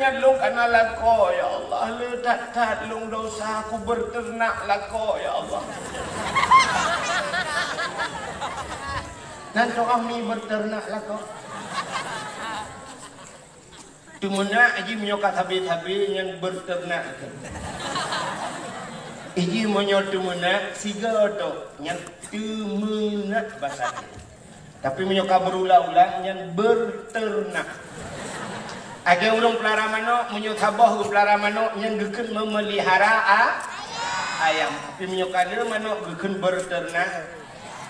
Long karena lako ya Allah, ledat long dosa aku berternak lako ya Allah. Dan kami berternak lako. Tumuna aji menyokat habis-habis yang berternak. Iji menyo tumuna siga tu yang tumuna bahasa. Tapi menyokat berulang-ulang yang berternak. Ada orang pelara manok menyokabah pelara manok yang geken memelihara ayam. Tapi menyokada manok geken berternak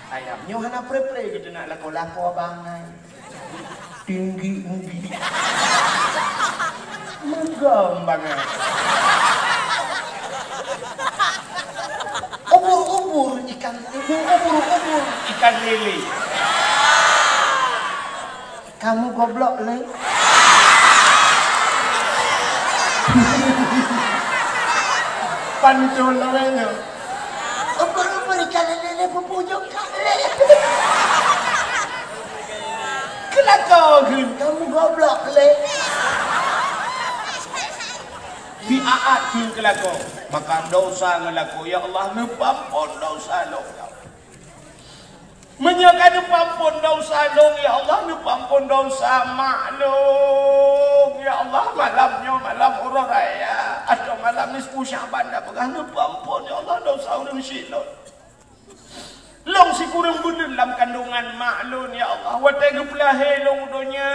ayam. Nyohana pre-pre gitu nak lako-lako abangai. Tinggi. Menggambangan. Ubur ikan ikan lele. Kamu goblok le. Pancul namanya. Ubur ikan lele berpujuk kali. Kenapa kamu goblok le? Diaat kelako. Maka dosa ngelako ya Allah nepampun dosa lo. Menyakan nepampun dosa lo ya Allah nepampun dosa maklum ya Allah malamnya malam urang raya atau malam nisfu Syaban dah pegah nepampun ya Allah dosa urang silon. Long si kurang bener dalam kandungan maklum ya Allah. Watai geplah helong donya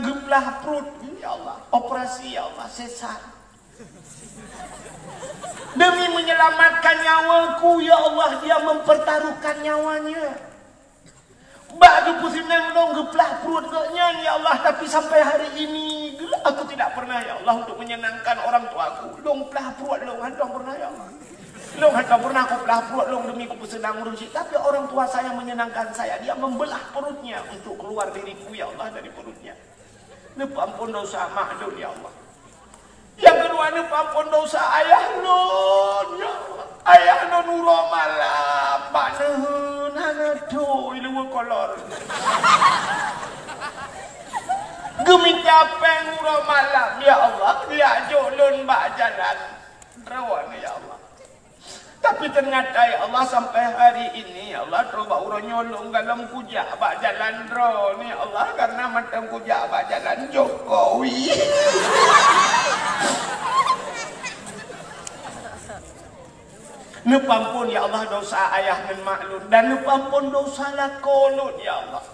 geplah perut ya Allah. Operasi ya Allah sesat. Demi menyelamatkan nyawaku ya Allah dia mempertaruhkan nyawanya. Bagi pusing nang geplah perut gaknya ya Allah, tapi sampai hari ini aku tidak pernah ya Allah untuk menyenangkan orang tuaku. Long pelah perut long hadang pernah ya Allah. Long hadang pernah aku pelah perut long demi aku sedang urusi, tapi orang tua saya menyenangkan saya. Dia membelah perutnya untuk keluar diriku ya Allah dari perutnya. Nepampun dosa maklum ya Allah. Yang kedua ni pampun dosa ayah non ya Allah. Ayah non uromalam baknehun hanatu ilu kolor. Gemi capeng uromalam ya Allah. Dia jolun bak jalan rawan ya Allah. Tapi ternyata ya Allah sampai hari ini ya Allah coba urang nyolong dalam kujak bak jalan drone ya Allah karena macam kujak bak jalan Jokowi. Nepampun ya Allah dosa ayah dan maklum dan nepampun dosa lakolun ya Allah.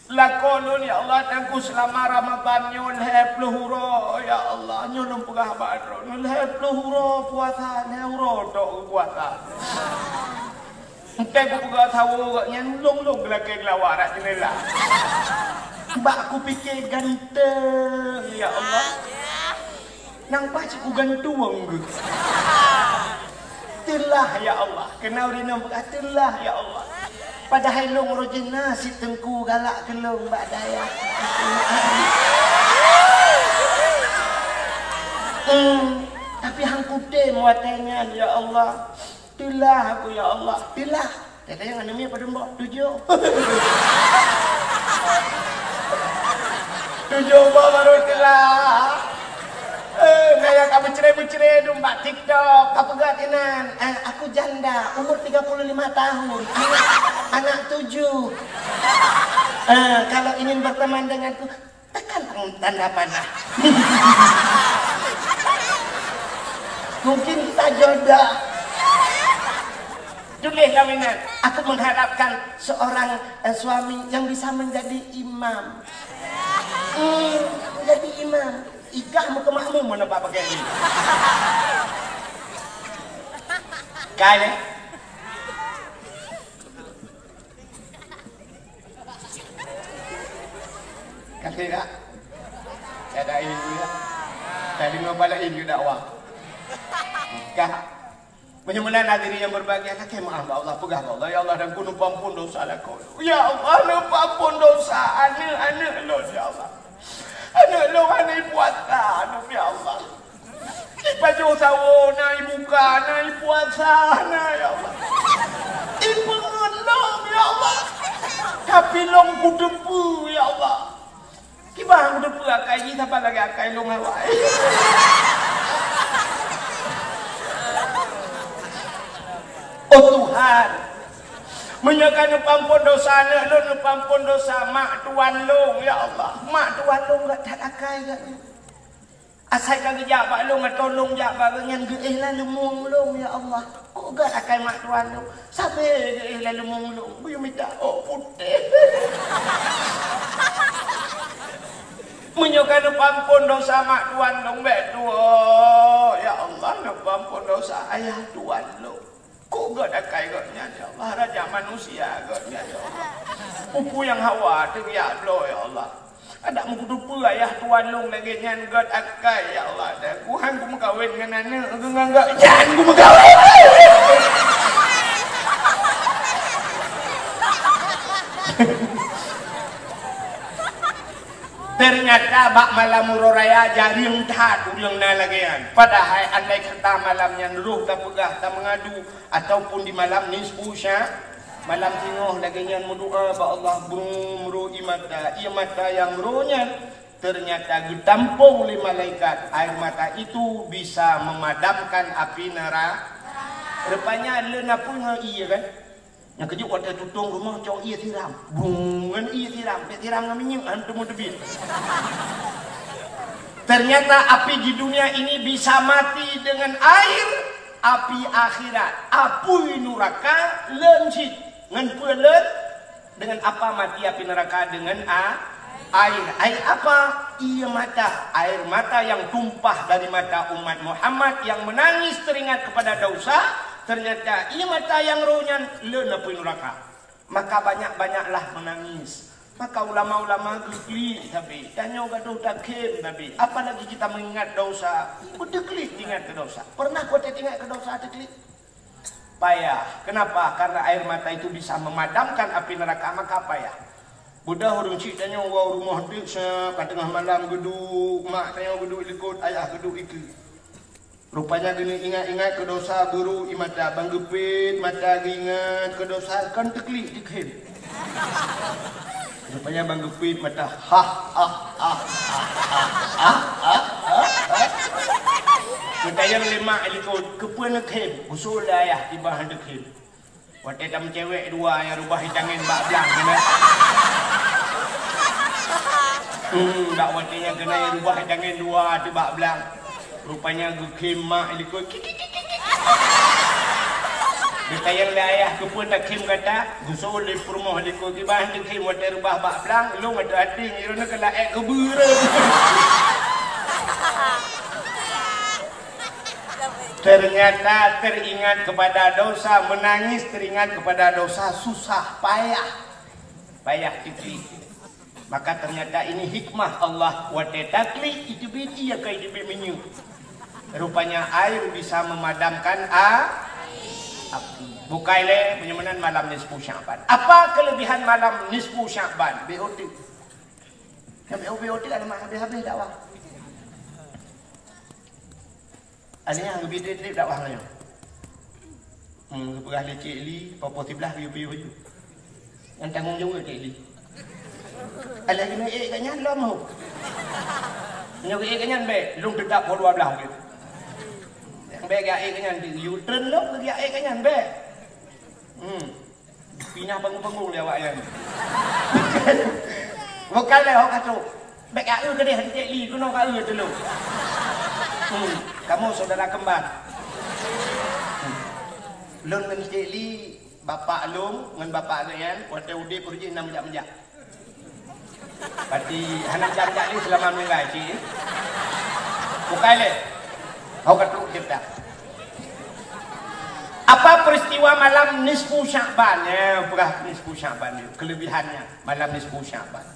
Lakolun ya Allah tangku selama Ramadan nyol hepluhuro ya Allah nyolong pegah badro nyol hepluhuro puasa neuro do puasa. Entah aku pegah tahu nyolong gelake gelawarat jendela. Mbak aku pikir ganteng ya Allah. Nang pasti ku gantung ke. Telah ya Allah. Kena urina berkatalah ya Allah. Padahal long rojena si tengku galak kelong mbak daya. Tapi hang kute muatengan ya Allah. Telah aku ya Allah. Telah. Tadi yang anemi pada mbak 7. 7 baru telah. Kayak kamu cerai-cerai domba TikTok, apa gatinan? Aku janda, umur 35 tahun, anak 7. Kalau ingin berteman denganku, tekan tanda panah. Mungkin kita jodoh. Tulis kawinan. Aku mengharapkan seorang suami yang bisa menjadi imam. Menjadi imam. Ikah mau ke makmum mana pak pakai ini? Kaya? Kasih tak? Saya dah ini ya. Saya dengar balik ini dakwah. Kah? Penyembuhan hadirin yang berbahagia, kakek maaf Allah, pegah Allah, ya Allah dan ku numpampun dosa laku. Ya Allah, numpampun dosa anak-anak lo, ya Allah. Anak lo anai puasa, aduh ya Allah. Ipajo sawo, nai buka, nai puasa, ya Allah. Ipengelong ya Allah. Tapi long ku dempu ya Allah. bang udah pula kai ni siapa lagi akai long awak. Oh Tuhan, menyakan pampun dosa anak lu, pampun dosa mak tuan long ya Allah. Mak tuan long gak tak akai gak. Asal kagak jawab long atau long jawab dengan geih lah lemung long ya Allah. Kok gak akai mak tuan long? Sampai geih lah lemung long. Buyu minta oh putih. Menyakan pampun dosa mak tuan long betul. Ya Allah, pampun dosa ayah tuan long. Kok gak ada kaya-kaya ya Allah, raja manusia gaknya ya Allah. Pupu yang hawa teriak lo ya Allah. Ada mukudupu ayah tuan long lagi nyan gak akai ya Allah. Dan kuhan ku megawin dengan anak, enggak jangan ku megawin. Ternyata bak malam muroraya jaring tak ulang na lagian. Padahal andai kata malamnya neruh tak pegah tak mengadu ataupun di malam nisfu sya malam tengah lagian berdoa ba Allah buru imata ia mata yang rohnya ternyata ditampung oleh malaikat. Air mata itu bisa memadamkan api neraka. Rupanya lena pun iya kan. Yang kejut waktu tutung rumah cowok ia tiram. Bungan ia tiram. Dia tiram dengan minyak. Hantu mau debit. Ternyata api di dunia ini bisa mati dengan air. Api akhirat. Api neraka lencit. Dengan pulen. Dengan apa mati api neraka? Dengan air. Air apa? Ia mata. Air mata yang tumpah dari mata umat Muhammad. Yang menangis teringat kepada dosa. Ternyata ia mata yang rohnya lena pun neraka. Maka banyak-banyaklah menangis. Maka ulama-ulama gekli tapi tanya gaduh takim tapi apalagi kita mengingat dosa. Bedekli ingat ke dosa. Pernah kau ingat ke dosa tekli? Payah. Kenapa? Karena air mata itu bisa memadamkan api neraka, maka payah. Budak orang cik tanya orang rumah dik kat tengah malam geduk, mak tanya geduk ikut ayah geduk ikut. Rupanya gini ingat-ingat ke dosa guru imata bang gepit mata ingat ke dosa kan teklik dikhem. Rupanya bang gepit mata kita yang lima ikut kepuan dikhem usul ayah di bahan dikhem. Waktu tam cewek dua yang rubah hidangin bak belang kena. Tak waktunya kena yang rubah hidangin dua di bak belang. Rupanya gekim mak ikut kita yang ayah kepun tak kim kata gusul di rumah ikut kibah dikim water rubah bak belang lu ada ating iruna kala ek kebura. Ternyata teringat kepada dosa menangis, teringat kepada dosa susah payah dikli. Maka ternyata ini hikmah Allah wate takli itu binti ya kai dibe menyu. Rupanya air bisa memadamkan api. Bukaile penyemanan malam nisfu Sya'ban. Apa kelebihan malam nisfu Sya'ban? BOT. BOT ada mana habis dakwah. Alihnya lebih trip dakwah lain. Pegah lecek li, popo tiblah piu-piu baju. Yang tanggung jawab cek li. Alah kena katnya lama. Nyok katnya be, lung tetap pol 12 gitu. Yang be katnya di U-turn lo katnya be. Pindah panggung-panggung dia awak yang. Bukan le hok kata. Be katnya ke dia cek li kuno ka dulu. Kamu saudara kembar. Lung dengan cek li bapak lung dengan bapak kalian waktu udah pergi 6 jam. Berarti hanam jam-jam ni selama mengaji. Bukan le. Kau kata kita. Apa peristiwa malam nisfu Sya'ban? Berah nisfu Sya'ban itu kelebihannya malam nisfu Sya'ban.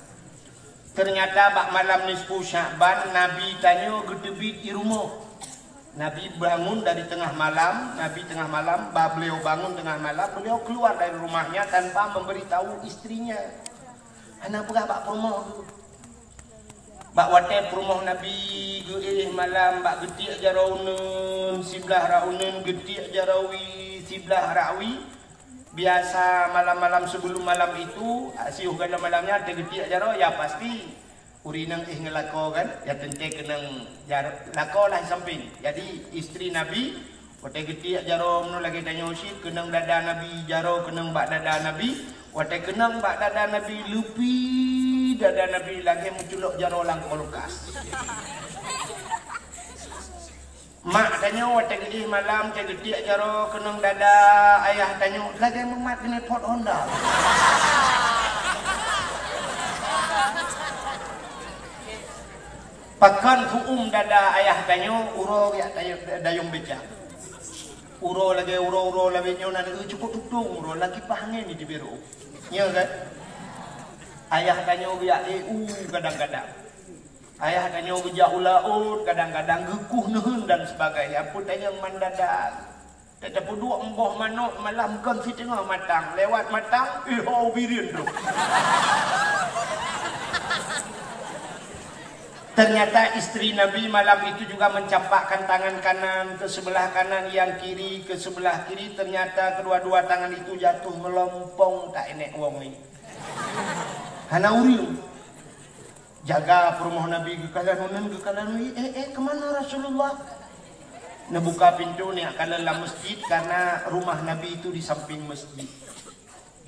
Ternyata bak malam nisfu Sya'ban Nabi tanya gedebit di rumah. Nabi bangun dari tengah malam, beliau bangun tengah malam, beliau keluar dari rumahnya tanpa memberitahu istrinya. Anak pegah bak rumah tu. Bak wate rumah Nabi ge malam bak getik jaraunen siblah raunen getik jarawi siblah rawi. Biasa malam-malam sebelum malam itu siuh gala malamnya ada getik jarau ya pasti urinang ngelako kan, ya tente kenang lako lah samping. Jadi istri Nabi, wate getiak jaro no lagi tanya usit, kenang dada Nabi jaro kenang bak dada Nabi, wate kenang bak dada Nabi lupi dada Nabi lagi menculok jaro lang kulkas. Mak tanya wate gedi malam te getiak jaro kenang dada ayah tanya lagi memat kena pot Honda. Pakan ku dada ayah tanyo uro ya dayung beca. Uro lagi nyo na cukup tutung uro lagi pahangin ni di biru. Nya kan? Ayah tanyo ya kadang-kadang. Ayah tanyo beja ulaut kadang-kadang gekuh neun dan sebagainya. Pun tanya mandadak. Tetapi dua emboh manok malam kan si tengah matang lewat matang birin tu. Ternyata istri Nabi malam itu juga mencampakkan tangan kanan ke sebelah kanan, yang kiri ke sebelah kiri. Ternyata kedua-dua tangan itu jatuh melompong tak enek wong ni. Hana uriu. Jaga perumah Nabi ke kanan ni. Kemana Rasulullah? Nabuka pintu ni akan dalam masjid karena rumah Nabi itu di samping masjid.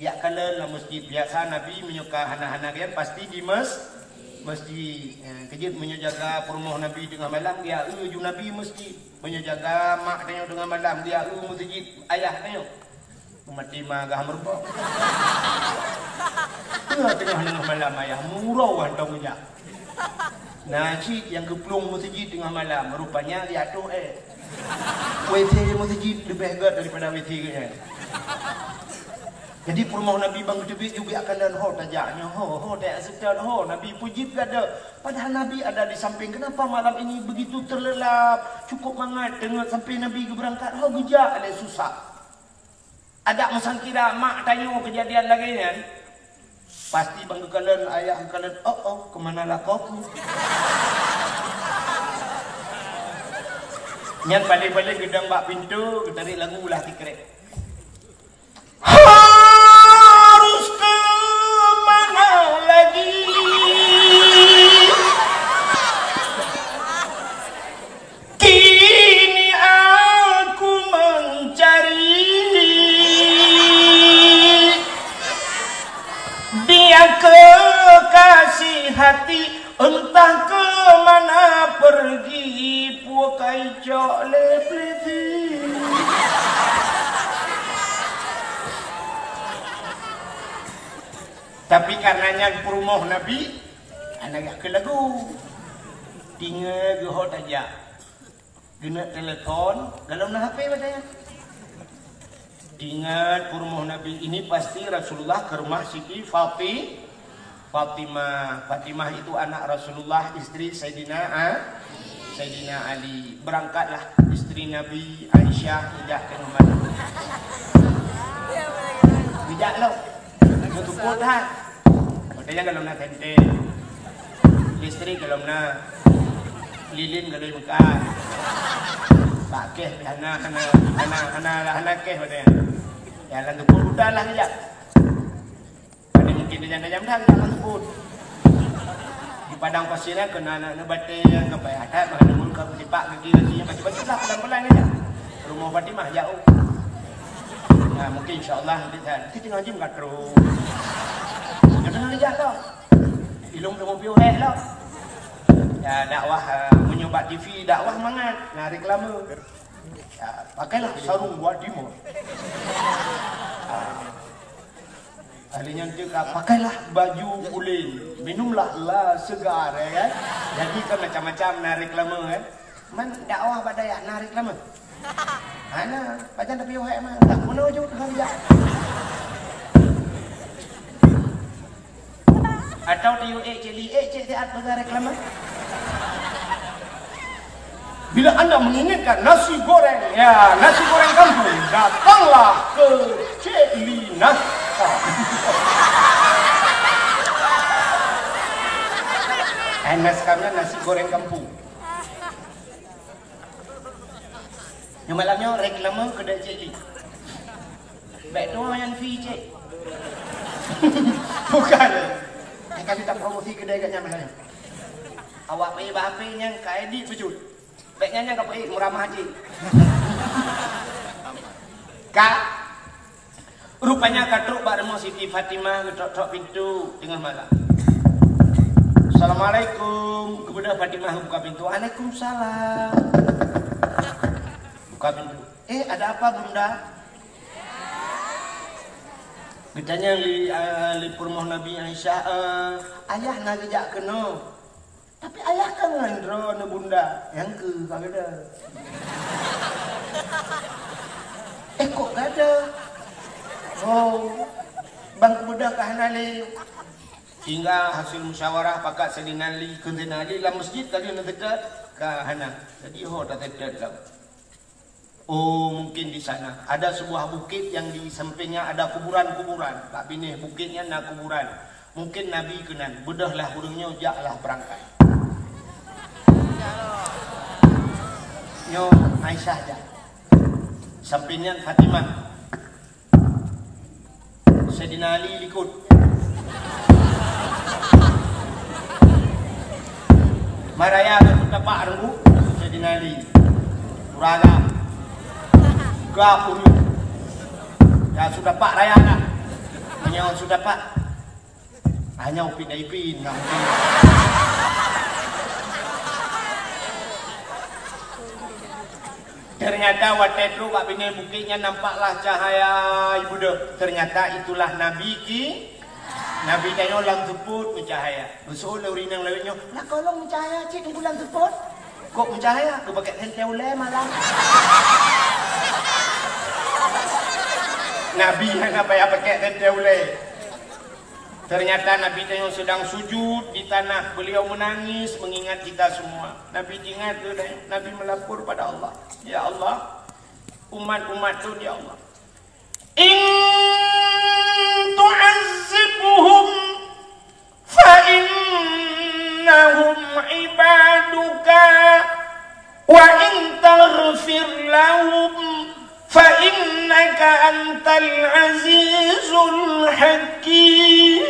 Ya kalau dalam masjid biasa Nabi menyuka hana-hana dia pasti di masjid. Kejut menjaga perumah Nabi tengah malam dia ju Nabi masjid menjaga mak tanya tengah malam dia masjid ayah tanya mati mah gah merbok tengah malam ayah murau andongnya nasi yang keplung masjid tengah malam rupanya dia tu WC masjid lebih hebat daripada WC nya. Jadi perumah Nabi bang tebik juga akan dan ho tajaknya ho tak sedar ho Nabi puji ada. Padahal Nabi ada di samping. Kenapa malam ini begitu terlelap? Cukup mangat tengok sampai Nabi berangkat ho gejak ada susah. Ada masang kira mak tanya kejadian lagi kan. Pasti bang kalian ayah kalian kemana lah kau? Nyan balik-balik gedang bak pintu tarik lagu ulah tikrek. Harus kemana lagi? Kini aku mencari dia kekasih hati, entah kemana pergi, pukai cok lepleti. Tapi karenanya perumah Nabi anak ke lagu tinggal geho tajak guna telepon dalam HP macamnya tinggal perumah Nabi ini pasti Rasulullah ke rumah Siti Fatimah itu anak Rasulullah, istri Sayyidina Ali. Berangkatlah istri Nabi Aisyah hijak ke rumah hijak lo untuk kota. Makanya kalau nak tente, listrik kalau nak lilin kalau bukan, pakai anak keh macamnya. Ya lalu pun udah lah aja. Ada mungkin dia jam dah jangan pun. Di padang pasirnya kena anak bate yang ke atas, mana mul ke dipak ke kiri macam-macam lah pelan-pelan aja. Rumah Fatimah jauh. Nah, mungkin insyaAllah nanti tinggal jam kat terus. Jangan lijak tau. Ilung temu piu lah. Ya dakwah menyobat TV, dakwah mangat, narik lama. Ya, pakailah sarung buat dimo. Ahlinya juga pakailah baju ulin, minumlah la segar ya kan. Jadi kan macam-macam narik lama kan. Man dakwah badaya narik lama. Ana, pajan tapi wahai mah, tak mana je kau dia. Atau tiu cili sehat besar reklama. Bila anda menginginkan nasi goreng, ya nasi goreng kampung, datanglah ke Cili Nasta. Naskamnya nasi goreng kampung. Yang malamnya reklama kedai Cik Li. Baik tu yang fee Cik. Bukan. Kami tak promosi kedai kat malamnya. Awak pergi bahape yang ka edit bejut. Baiknya yang ka pergi muramah haji. Kak, rupanya katruk bareng Siti Fatimah ketok-tok pintu tengah malam. Assalamualaikum. Kemudian Fatimah buka pintu. Waalaikumsalam. Buka pintu. Ada apa bunda? Getanya li purmoh Nabi Aisyah. Ayah nak kejak kena. Tapi ayah kan ngandro na bunda. Yang ke kagada. Kok gada? Oh, bang budak kahanali. Hingga hasil musyawarah pakat Sayyidina Ali Sayyidina Ali dalam masjid tadi nak dekat kahana. Jadi tak dekat dalam. Oh, mungkin di sana ada sebuah bukit yang di sampingnya ada kuburan-kuburan. Pak Bini bukitnya nak kuburan. Mungkin Nabi kenan. Bedahlah burungnya jaklah berangkat. Yo Aisyah dah. Sampingnya Fatimah. Sayyidina Ali ikut. Maraya sudah Pak Renggu Sayyidina Ali. Uraga. Gapur. Ya sudah Pak Raya dah. Hanya sudah Pak. Hanya upin-ipin nak mungkin. Ternyata waktu itu Pak Bini bukitnya nampaklah cahaya ibu dah. Ternyata itulah Nabi Nabi tanya lang teput mencahaya. Besok lewin yang lewinnya. Lah kalau mencahaya cik tunggu lang teput. Kok mencahaya? Kau pakai hentai oleh malam. Nabi yang apa ya pakai hentai oleh. Ternyata Nabi tanya sedang sujud di tanah. Beliau menangis mengingat kita semua. Nabi ingat tu dah. Nabi melapor pada Allah. Ya Allah, umat-umat tu ya Allah. In tu'azzibuhum fa innahum ibaduka wa in taghfir lahum fa innaka antal azizul hakim.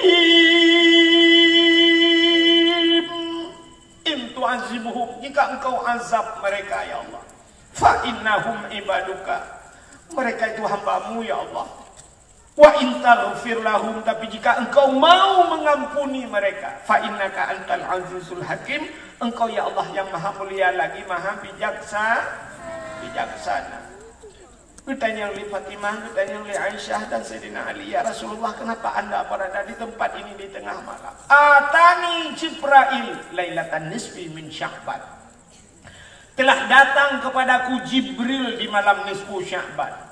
In tu'azzibuhum, jika engkau azab mereka ya Allah, fa innahum ibaduka, mereka itu hambamu ya Allah. Wa in taghfir lahum, tapi jika engkau mau mengampuni mereka, fa innaka antal azizul hakim, engkau ya Allah yang maha mulia lagi maha bijaksana. Bertanya oleh Fatimah, bertanya oleh Aisyah dan Sayyidina Ali, ya Rasulullah, kenapa anda berada di tempat ini di tengah malam? Atani Jibril lailatan nisfi min Sya'ban. Telah datang kepadaku Jibril di malam nisfu Sya'ban.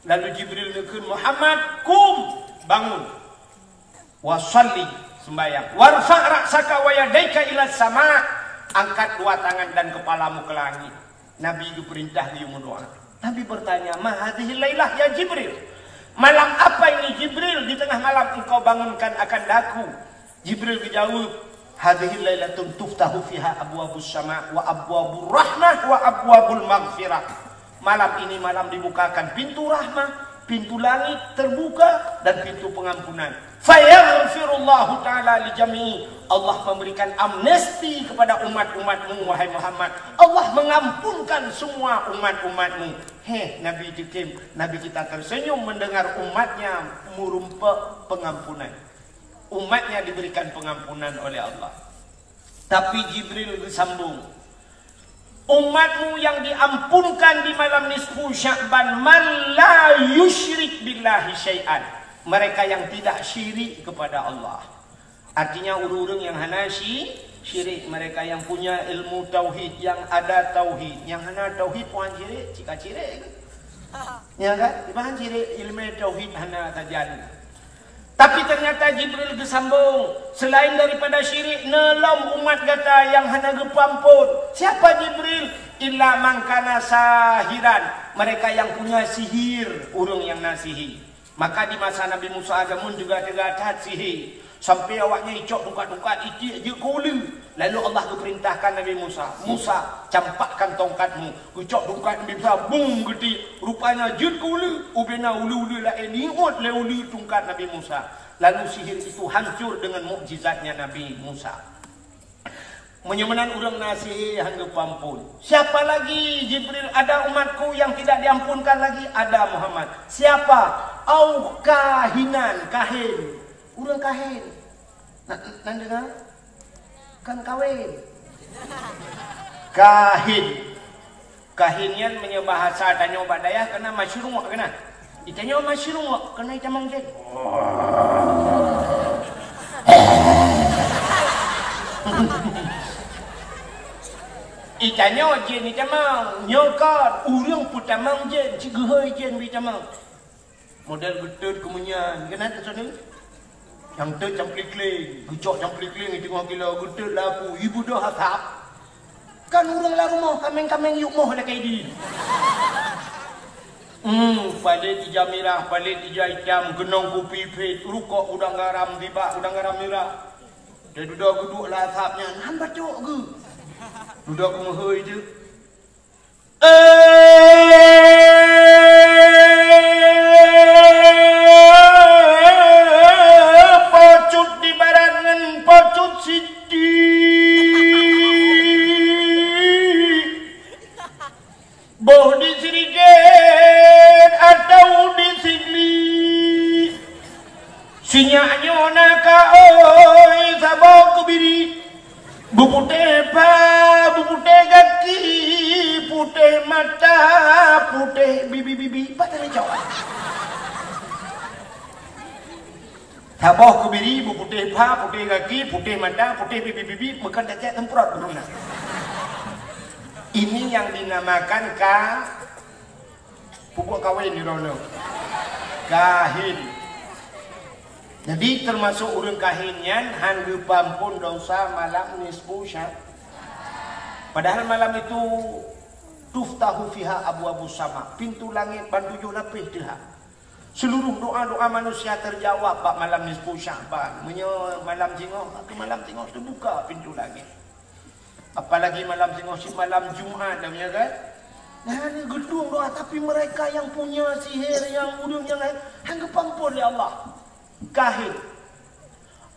Lalu Jibril berkata, Muhammad, kum, bangun. Wasalli, sembahyang. Warfa' ra'saka wa yadayka ila sama'. Angkat dua tangan dan kepalamu ke langit. Nabi itu perintah dia berdoa. Nabi bertanya, ma hadhihi lailah ya Jibril? Malam apa ini Jibril? Di tengah malam engkau bangunkan akan daku. Jibril dijawab, hadhihi lailatun tuftahu fiha abwabus sama' wa abwabur rahmah wa abwabul maghfirah. Malam ini malam dibukakan pintu rahmah, pintu langit terbuka dan pintu pengampunan. Fayaghfirullahu ta'ala li jami'i. Allah memberikan amnesti kepada umat-umatmu wahai Muhammad. Allah mengampunkan semua umat-umatmu. Nabi Jikim, Nabi kita tersenyum mendengar umatnya merumpa pengampunan. Umatnya diberikan pengampunan oleh Allah. Tapi Jibril bersambung, umatmu yang diampunkan di malam nisfu Sya'ban man la yusyrik billahi syai'an. Mereka yang tidak syirik kepada Allah. Artinya orang-orang yang hana syirik. Mereka yang punya ilmu tauhid, yang ada tauhid. Yang hana tauhid puan syirik, cika syirik. Ya kan? Ibahan syirik ilmu tauhid hana tajan. Tapi ternyata Jibril kesambung, selain daripada syirik, nelom umat kata yang hana gepampun. Siapa Jibril? Illa mangkana sahiran. Mereka yang punya sihir, orang yang nasihi. Maka di masa Nabi Musa agamun juga tergadat sihir. Sampai awaknya icok tungkat-tungkat itik je kulu. Lalu Allah keperintahkan Nabi Musa, Musa, campakkan tongkatmu. Icok tungkat Nabi Musa, bung gede. Rupanya je kulu. Ubena ulu-ulu lah ni'ut le ulu tungkat Nabi Musa. Lalu sihir itu hancur dengan mukjizatnya Nabi Musa. Menyemenan urang nasi hangga pampun. Siapa lagi? Jibril, ada umatku yang tidak diampunkan lagi. Ada Muhammad. Siapa? Au kahinan, kahin. Urang kahin. Nandena kan kawin. Kahin. Kahinnya menyebahasa tanya obat daya kena masyruq kena. Ditanya masyruq kena itamang jen. Itanya jen itamang nyokot urang putamang jen cigeuheuy jen itamang. Model getut kemunyan kena tasani. Yang teu camplik-ling, gecok camplik-ling itu ngagila getut lapu ibu dah hatap. Kan urang la rumah kameng-kameng yuk moh dah kaidi. Palit ija merah, palit ija hitam, genong kopi pit, rukok udang garam tiba, udang garam merah. Dia duduk lah hatapnya, nan bacok ke? Duduk kumeheuy je. Pocut di barangan, pocut sidi. Boh di sirigen atau di sigli. Sinyaknya naka oi sabok kubiri. Bupute pa, bupute kaki, putih mata, putih bibi-bibi, patah jawab. Sabok kubiri, bupute pa, putih kaki, putih mata, putih bibi-bibi, makan cacak temprot berulang. Ini yang dinamakan pupuk kawin di rono. Kahin. Jadi termasuk urang kahinnya hangge pampun dosa malam nisfu syahr. Padahal malam itu tuftahu fiha abu-abu sama, pintu langit ban 7 lapis dah. Seluruh doa-doa manusia terjawab pak malam nisfu Sya'ban. Malam tengok, ke malam tengok terbuka pintu langit. Apalagi malam tengok si malam Jumaat namanya kan. Nah ini gedung doa, tapi mereka yang punya sihir yang udung yang lain hangge pampun ya Allah. Kahin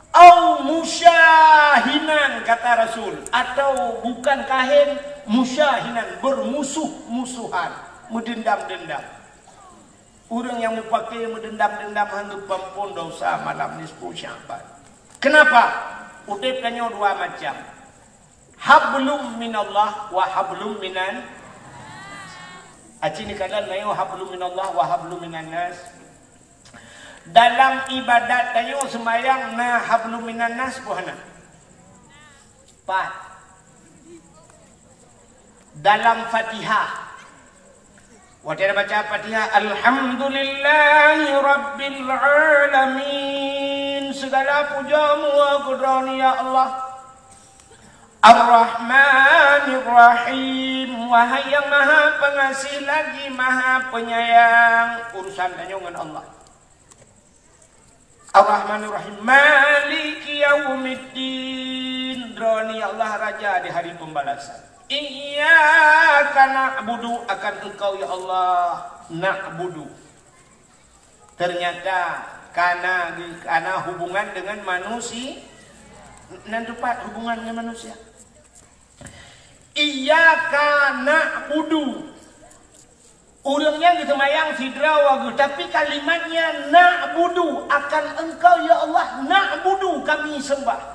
au musyahinan kata Rasul, atau bukan kahin, musyahinan, bermusuh-musuhan, mendendam-dendam. Orang yang pakai mendendam-dendam hangge pampun dosa malam nisfu Sya'ban. Kenapa? Udip tanya dua macam. Hablum minallah wa hablum minan. Acini kalan mayo hablum minallah wa hablum minan nas. Dalam ibadat tayo sembayang na hablum minan nas buhana. 4. Dalam Fatihah. Waktu baca Fatihah, alhamdulillahi rabbil alamin. Segala puja muagudrani ya Allah. Ar-Rahmanir Rahim. Wahai yang maha pengasih lagi maha penyayang. Urusan tanya dengan Allah. Ar-Rahmanir Rahim. Maliki yaumiddin. Droni Allah Raja di hari pembalasan. Iyyaka na'budu, akan engkau ya Allah na'budu. Ternyata karena hubungan dengan manusia. Nan tepat hubungan dengan manusia. Iyyaka na'budu. Urangnya gitu mayang sidra wagu, tapi kalimatnya na'budu, akan engkau ya Allah na'budu kami sembah.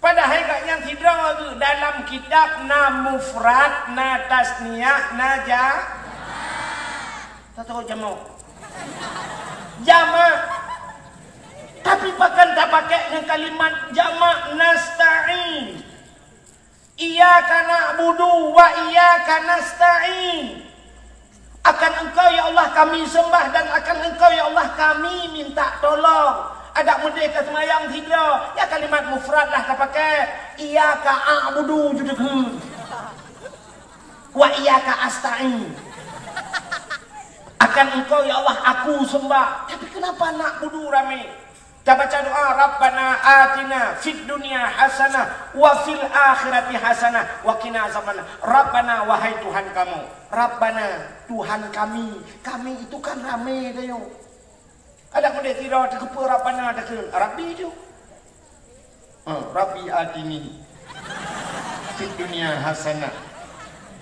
Padahal kayaknya sidra wagu dalam kitab na mufrad, na tasniyah, na tahu jamak. Jamak. Tapi bahkan tak pakai dengan kalimat jamak nasta'in. Iyyaka na'budu wa iyyaka nasta'in. Akan engkau ya Allah kami sembah dan akan engkau ya Allah kami minta tolong. Ada merdeka semayang tidak? Ya kalimat mufrad lah tak pakai. Iyyaka a'budu judekeun. Wa iyyaka asta'in. Akan engkau ya Allah aku sembah. Tapi kenapa na'budu rame? Kita baca doa, Rabbana atina fid dunya hasanah wa fil akhirati hasanah wa qina azabannar. Rabbana, wahai Tuhan kamu. Rabbana, Tuhan kami. Kami itu kan rame dayo. Ada mudeh tidak terkepa Rabbana ada ke Rabbi itu. Rabbi atini. fid dunya hasanah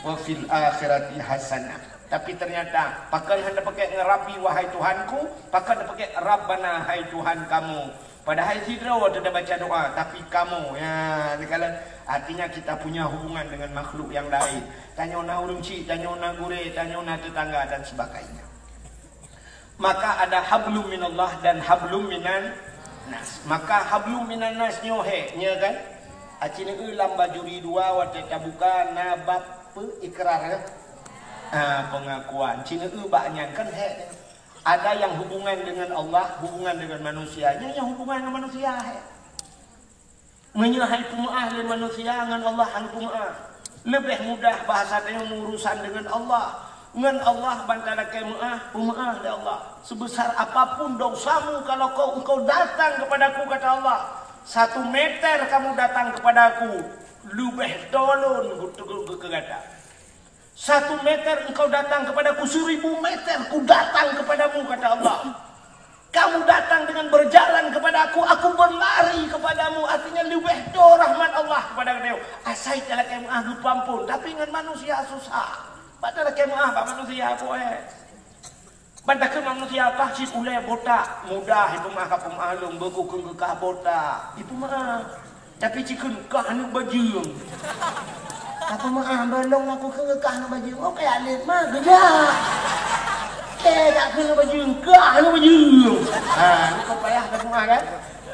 wa fil akhirati hasanah. Tapi ternyata pakai hendak pakai ngerapi wahai Tuhanku, pakai hendak pakai Rabbana hai Tuhan kamu. Padahal tidak ada baca doa, tapi kamu ya kalau artinya kita punya hubungan dengan makhluk yang lain. Tanya na urunci, tanya na gure, tanya na tetangga dan sebagainya. Maka ada hablum minallah dan hablum minan nas. Maka hablum minan nas nyohe nya kan? Acine ulam bajuri dua wateta buka nabab ikrar pengakuan. Cina banyak kan he. Ada yang hubungan dengan Allah, hubungan dengan manusianya, yang hubungan dengan manusia he. Menyahai pumaah le manusia dengan Allah hang pumaah. Lebih mudah bahasanya urusan dengan Allah. Dengan Allah bantara kemaah, pumaah le Allah. Sebesar apapun dosamu kalau engkau datang kepadaku kata Allah. 1 meter kamu datang kepadaku, lebih tolong ke kata. 1 meter engkau datang kepadaku, 1000 meter ku datang kepadamu kata Allah. Kamu datang dengan berjalan kepadaku, aku berlari kepadamu. Artinya lebih do rahmat Allah kepada kau. Asai telah kamu ahlu pampun, tapi dengan manusia susah. Padahal kamu manusia aku Bantak manusia kasih ulai botak mudah ibu mah kapung alung beku kengkah botak ibu mah tapi cikun kah anu bajung apa mah balong aku kengkah anu bajung oh kayak alit mah gejak tak kena bajung kah anu bajung ni kau payah kapung kan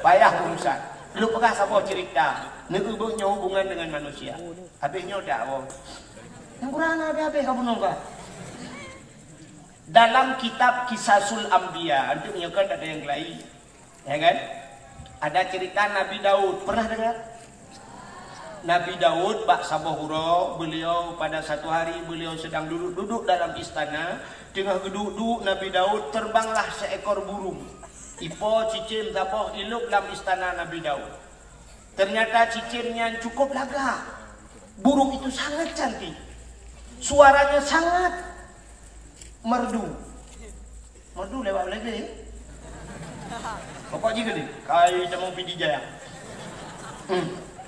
payah urusan lu pegah sapa cerita neubeunya hubungan dengan manusia habisnya dak yang kurang habis kamu nongkah dalam kitab Kisasul Anbiya, untuk menyebutkan ada yang lain, ya kan? Ada cerita Nabi Daud, pernah dengar? Nabi Daud, Bak Sabohuro, beliau pada satu hari beliau sedang duduk dalam istana, tengah duduk Nabi Daud terbanglah seekor burung. Ipo cicim tapoh iluk dalam istana Nabi Daud. Ternyata cicimnya cukup lagak. Burung itu sangat cantik, suaranya sangat merdu lewat lagi bapak juga ni kai jamong pidi jaya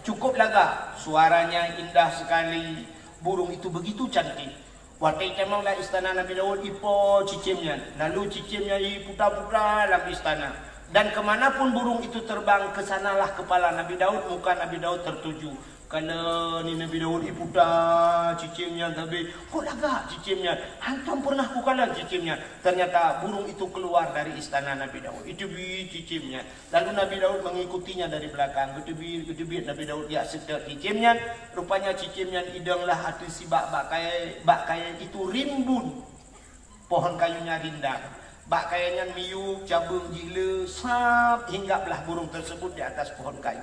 cukup laga suaranya indah sekali burung itu begitu cantik waktu jamong lah istana Nabi Daud ipo cicimnya lalu cicimnya putar-putar dalam istana dan kemanapun burung itu terbang kesanalah kepala Nabi Daud muka Nabi Daud tertuju karena ni Nabi Daud putar cicimnya tapi kok lagak cicimnya hantam pernah ku kalah cicimnya ternyata burung itu keluar dari istana Nabi Daud itu cicimnya lalu Nabi Daud mengikutinya dari belakang gedebit Nabi Daud ya sedek cicimnya rupanya cicimnya idanglah hati si bak kaya itu rimbun pohon kayunya rindang bak kayanya miuk cabung gila sap hingga belah burung tersebut di atas pohon kayu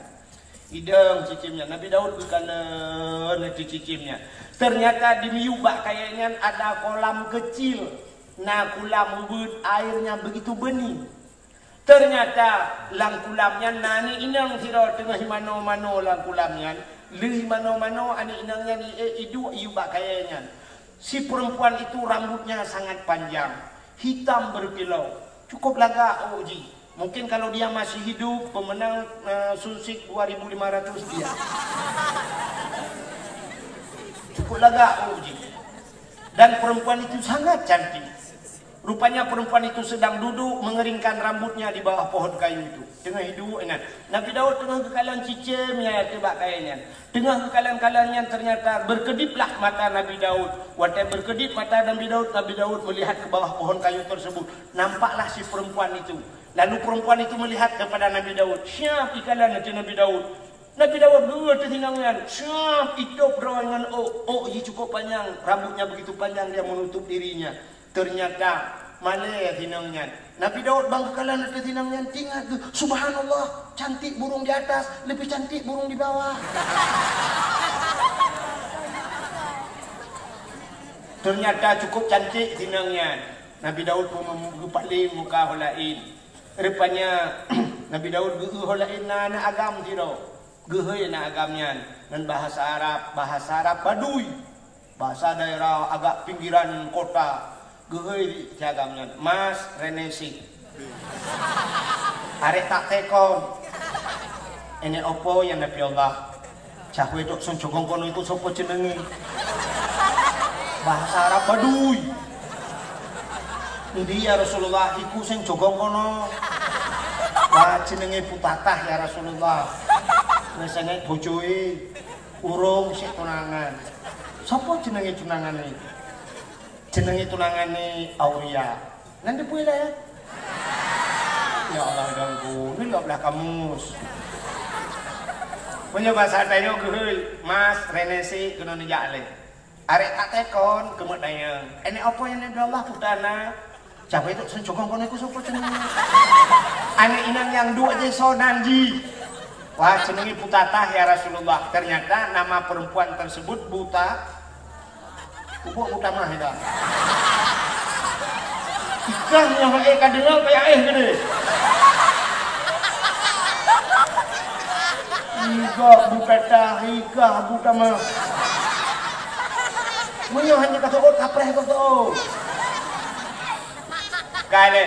idang cicimnya Nabi Daud berkanan itu cicimnya ternyata di miubak kayaknya ada kolam kecil nah kolam ubud airnya begitu bening ternyata lang kolamnya nani inang siro tengah mano-mano lang kolamnya lih mano-mano ani inangnya ni idu iubak kayaknya si perempuan itu rambutnya sangat panjang hitam berkilau cukup lagak uji mungkin kalau dia masih hidup pemenang Susik 2500 dia. Cukup lagak uji. Dan perempuan itu sangat cantik. Rupanya perempuan itu sedang duduk mengeringkan rambutnya di bawah pohon kayu itu. Tengah hidup ingat. Nabi Daud tengah kekalan cicimnya tebak kayaknya. Tengah kekalan-kalannya ternyata berkediplah mata Nabi Daud. Waktu berkedip mata Nabi Daud melihat ke bawah pohon kayu tersebut. Nampaklah si perempuan itu. Lalu perempuan itu melihat kepada Nabi Daud. Siap ikalan nanti Nabi Daud. Nabi Daud dua tertingangan. Siap hidup dengan ia cukup panjang. Rambutnya begitu panjang dia menutup dirinya. Ternyata malaya tinangnya. Nabi Daud bangkalan nanti tinangnya. Tinggal tu. Subhanallah. Cantik burung di atas. Lebih cantik burung di bawah. Ternyata cukup cantik tinangnya. Nabi Daud pun memupali muka holain. Rupanya Nabi Daud geuh na agam tiro. Geuh na agamnya dan bahasa Arab Baduy. Bahasa daerah agak pinggiran kota. Geuh agamnya. Mas Renesi. Arek tak tekon. Ini opo yang Nabi Allah. Cah wedok sing jogong kono iku sapa jenenge? Bahasa Arab Baduy. Endi ya Rasulullah iku sing jogong kono? Wah jenenge Putatah ya Rasulullah. Wis enek bojoe urung sik tunangan. Sapa jenenge tunangane? Jenenge tunangane Aulia. Nanti puila ya. Ya Allah ganggu. Ini enggak belah kamus. Punya bahasa Dayo geuy, Mas Renesi kena njale. Arek tak tekon kemut dayang. Enek apa yang Allah putana? Jawa itu sing jogong kono iku sapa jenenge? Anek inang yang dua je Sonanji. Wah jenenge Putatah ya Rasulullah. Ternyata nama perempuan tersebut buta. Buta mah itu. Ikan yang kadenal kayak gede. Iga buka tahika buka mah. Munyo hanya kata ot kapreh kok tuh. Kale.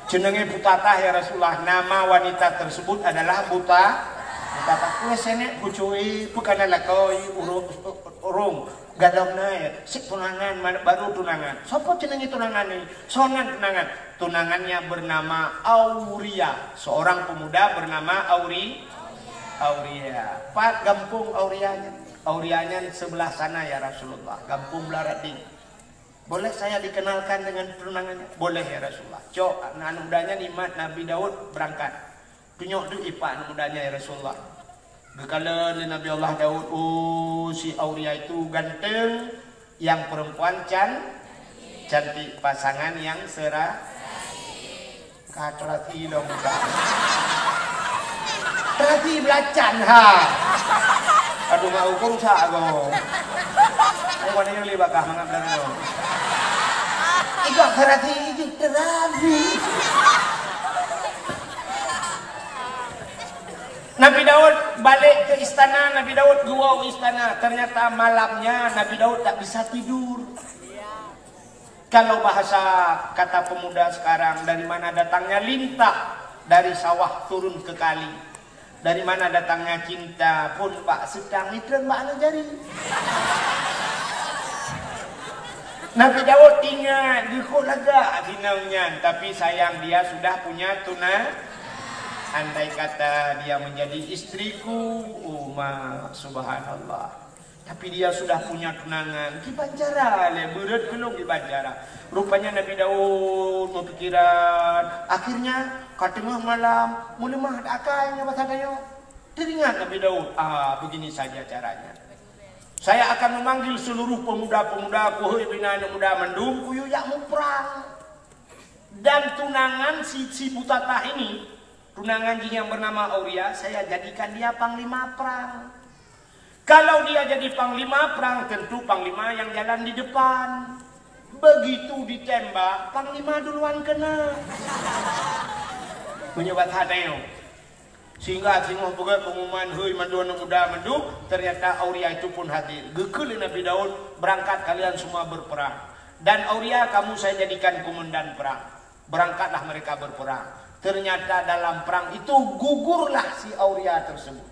Jenenge Putatah ya Rasulullah. Nama wanita tersebut adalah Putatah. Wes enek bojoe bukan lakoi urung gadongna ya. Sik tunangan baru tunangan. Sopo jenenge tunangane? Sonan tunangan. Tunangannya bernama Auria. Seorang pemuda bernama Auria. Pak gampung Aurianya. Aurianya sebelah sana ya Rasulullah. Gampung Belarading. Boleh saya dikenalkan dengan tunangannya? Boleh ya Rasulullah. Cok, anak mudanya nikmat Nabi Daud berangkat. Tunyok du ipak anak mudanya ya Rasulullah. Gekala Nabi Allah Daud, si Auria itu ganteng, yang perempuan cantik, pasangan yang serah. Katrati lo muda. Trati belacan ha. Aduh mau ukur sa go. Ay wala yung liba ka mga blaro. Ikaw trati iki terabi. Nabi Daud balik ke istana, Nabi Daud gua istana. Ternyata malamnya Nabi Daud tak bisa tidur. Kalau bahasa kata pemuda sekarang, dari mana datangnya lintah? Dari sawah turun ke kali. Dari mana datangnya cinta pun Pak sedang nitren Mbak jari. Nabi Daud ingat, gekuk lega sinangnya. Tapi sayang dia sudah punya andai kata dia menjadi istriku, subhanallah. Tapi dia sudah punya tunangan. Kibanjara le berat kelong kibanjara. Rupanya Nabi Daud berpikiran. Akhirnya tengah malam mulai mah akainya bahasa Dayo. Teringat Nabi Daud. Begini saja caranya. Saya akan memanggil seluruh pemuda-pemuda kuhui bina anak muda mendung kuyu yak mau perang. Dan tunangan si Putatah ini, tunangan yang bernama Auria, saya jadikan dia panglima perang. Kalau dia jadi panglima perang, tentu panglima yang jalan di depan. Begitu ditembak, panglima duluan kena. Menyebat hadayo. Sehingga pegawai pengumuman hei mandu anak muda mandu, ternyata Auria itu pun hadir. Gekeli Nabi Daud, berangkat kalian semua berperang. Dan Auria kamu saya jadikan komandan perang. Berangkatlah mereka berperang. Ternyata dalam perang itu gugurlah si Auria tersebut.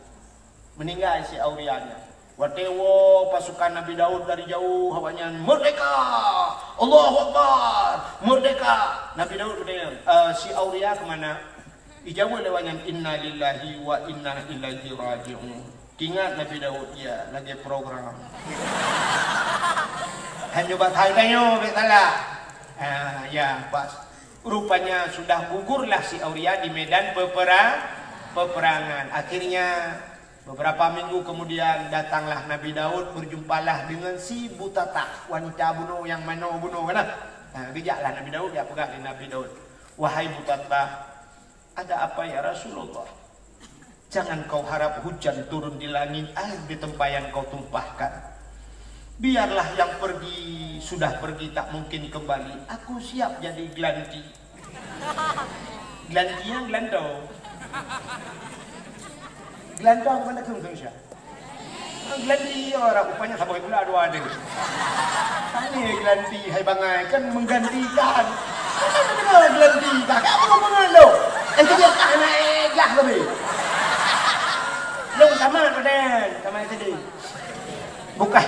Meninggal si Aurianya. Watewo pasukan Nabi Daud dari jauh hawanya merdeka, Allahu Akbar, merdeka. Nabi Daud si Auria kemana? Ijawab lewatnya inna lillahi wa inna ilaihi raji'un. Ingat Nabi Daud ya lagi program. Hanya batai tayo betala. Ya pas. Rupanya sudah gugurlah si Auria di medan peperangan. Akhirnya beberapa minggu kemudian datanglah Nabi Daud, berjumpalah dengan si Putatah, wanita bunuh yang mano bunuh kan? Bijaklah Nabi Daud, dia pegang Nabi Daud. Wahai Putatah, ada apa ya Rasulullah? Jangan kau harap hujan turun di langit, air di tempayan kau tumpahkan. Biarlah yang pergi sudah pergi, tak mungkin kembali. Aku siap jadi gelanti. Gelantinya gelantau. Gelantau mana ke Indonesia? Gelanti orang rupanya sama gula dua ada. Ini gelanti, hai bangai kan menggantikan. Mana gelanti? Kakak apa ngomong lo? Itu dia tak nak ejah lebih. Long sama Raden, sama tadi. Bukan,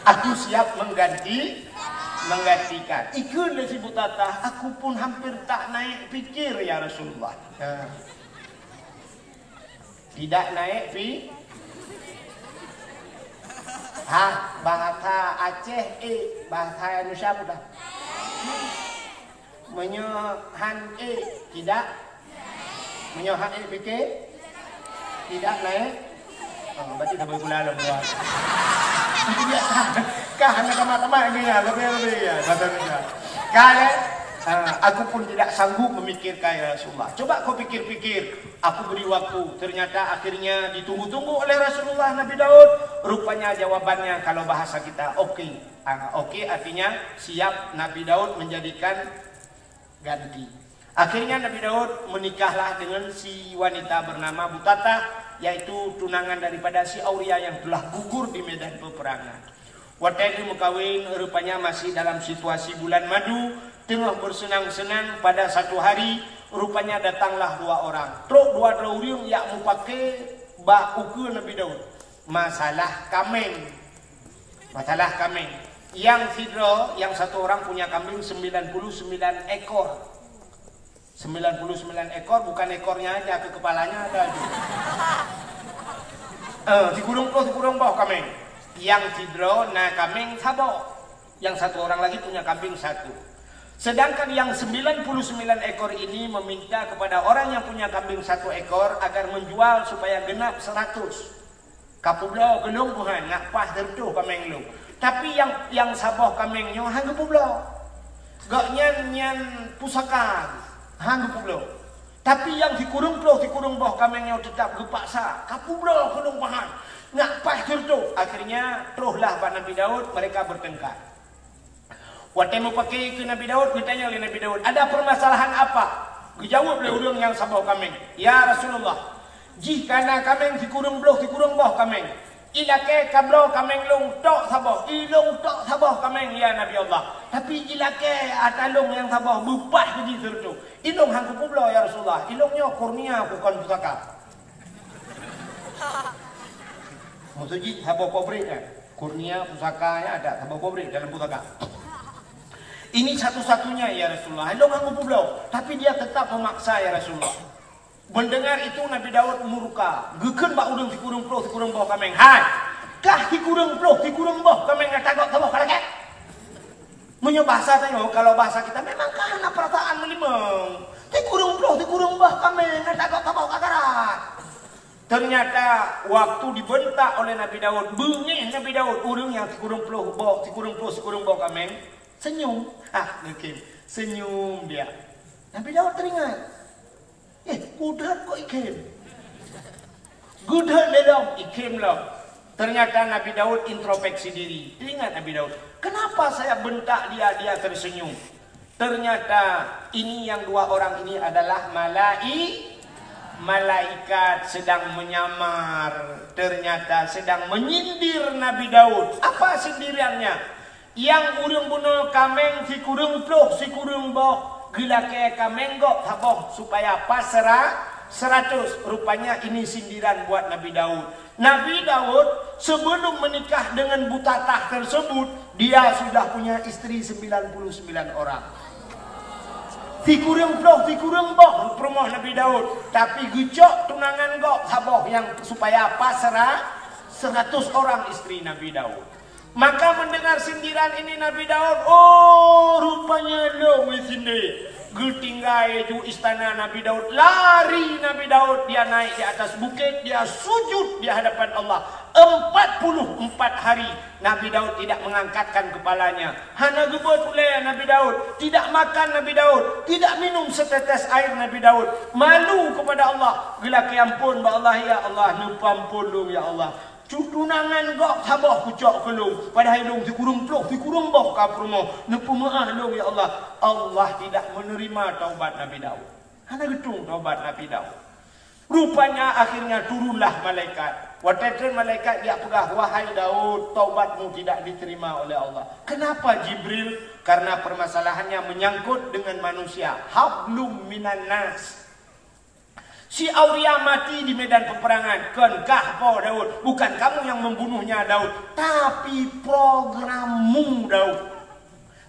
aku siap menggantikan. Ikut si Butatah, aku pun hampir tak naik fikir ya Rasulullah. Tidak naik bahasa Aceh bahasa Indonesia sudah. Menyohan tidak. Menyohan fikir tidak naik. Berarti tak boleh pula lah buat. Kah anak teman-teman ini ya, lebih ya, kalau aku pun tidak sanggup memikirkan ya Rasulullah. Coba kau pikir-pikir, aku beri waktu. Ternyata akhirnya ditunggu-tunggu oleh Rasulullah Nabi Daud. Rupanya jawabannya kalau bahasa kita oke. Oke artinya siap Nabi Daud menjadikan ganti. Akhirnya Nabi Daud menikahlah dengan si wanita bernama Butatah, yaitu tunangan daripada si Auria yang telah gugur di medan peperangan. Waktu itu mengkawin, rupanya masih dalam situasi bulan madu, tengah bersenang-senang. Pada satu hari, rupanya datanglah dua orang. Truk dua orang yang memakai bak ukur Nabi Daud. Masalah kambing. Yang sidro, yang satu orang punya kambing 99 ekor. 99 ekor, bukan ekornya aja, ke kepalanya ada aja. Dikurung bawah kambing. Yang sidro, nah kambing sabo. Yang satu orang lagi punya kambing satu. Sedangkan yang 99 ekor ini meminta kepada orang yang punya kambing satu ekor agar menjual supaya genap 100. Kapublo gelung bukan, nak pas tertuh kambing lu. Tapi yang saboh kambingnya hang kapublo. Gak nyan pusaka. Hang kapublo. Tapi yang dikurung bawah kambingnya tetap gepaksa. Kapublo gelung bahan. Nak pas tertuh. Akhirnya teruhlah Pak Nabi Daud, mereka bertengkar. Waktu mau pakai ke Nabi Daud, ditanya oleh Nabi Daud, ada permasalahan apa? Dijawab oleh orang yang saboh kambing. Ya Rasulullah, jika na kambing dikurung bawah kambing. Ilake kablo kambing long tok saboh, ilong tok saboh kambing ya Nabi Allah. Tapi ilake atalong yang saboh bupah jadi tertu. Ilong hang kupublo ya Rasulullah. Ilongnya kurnia bukan pusaka. Maksudnya saboh kobrik kan? Kurnia pusakanya ada saboh kobrik dalam pusaka. Ini satu-satunya ya Rasulullah. Ilong hang kupublo, tapi dia tetap memaksa ya Rasulullah. Mendengar itu Nabi Daud murka. Geken bak udung dikurung bawah kambing. Hai, kah dikurung bawah kambing takut saboh kalake. Menyo bahasa tengok, kalau bahasa kita memang karena perasaan melimang. Dikurung bawah kambing takut saboh kakarat. Ternyata waktu dibentak oleh Nabi Daud, bengih Nabi Daud, urang yang dikurung bawah kambing, senyum. Mungkin senyum dia. Nabi Daud teringat. Gudat kok ikim. Gudat lelong, ikim long. Ternyata Nabi Daud introspeksi diri. Ingat Nabi Daud, kenapa saya bentak dia tersenyum? Ternyata ini yang dua orang ini adalah malaikat sedang menyamar. Ternyata sedang menyindir Nabi Daud. Apa sindirannya? Yang urung bunuh kambing si kurung bawah. Gilake kamenggok saboh supaya pasrah 100. Rupanya ini sindiran buat Nabi Daud. Nabi Daud sebelum menikah dengan Butatah tersebut, dia sudah punya istri 99 orang. Tikurung boh perumahan Nabi Daud. Tapi gejok tunangan gok saboh yang supaya pasrah 100 orang istri Nabi Daud. Maka mendengar sindiran ini Nabi Daud, oh rupanya lo sini. Getinggai ju istana Nabi Daud, lari Nabi Daud, dia naik di atas bukit, dia sujud di hadapan Allah. 44 hari Nabi Daud tidak mengangkatkan kepalanya. Hana gebot oleh Nabi Daud, tidak makan Nabi Daud, tidak minum setetes air Nabi Daud. Malu kepada Allah. Gelaki ampun ba Allah ya Allah, nupampun dong ya Allah. Tunangan gok saboh kucok kelung pada hidung dikurung boh kaprumo nepumaah dong ya Allah. Allah tidak menerima taubat Nabi Daud. Hana gedung taubat Nabi Daud. Rupanya akhirnya turunlah malaikat. Waktu malaikat dia pegah, wahai Daud, taubatmu tidak diterima oleh Allah. Kenapa Jibril? Karena permasalahannya menyangkut dengan manusia. Hablum minan nas. Si Auria mati di medan peperangan. Kenkah po Daud. Bukan kamu yang membunuhnya Daud. Tapi programmu Daud.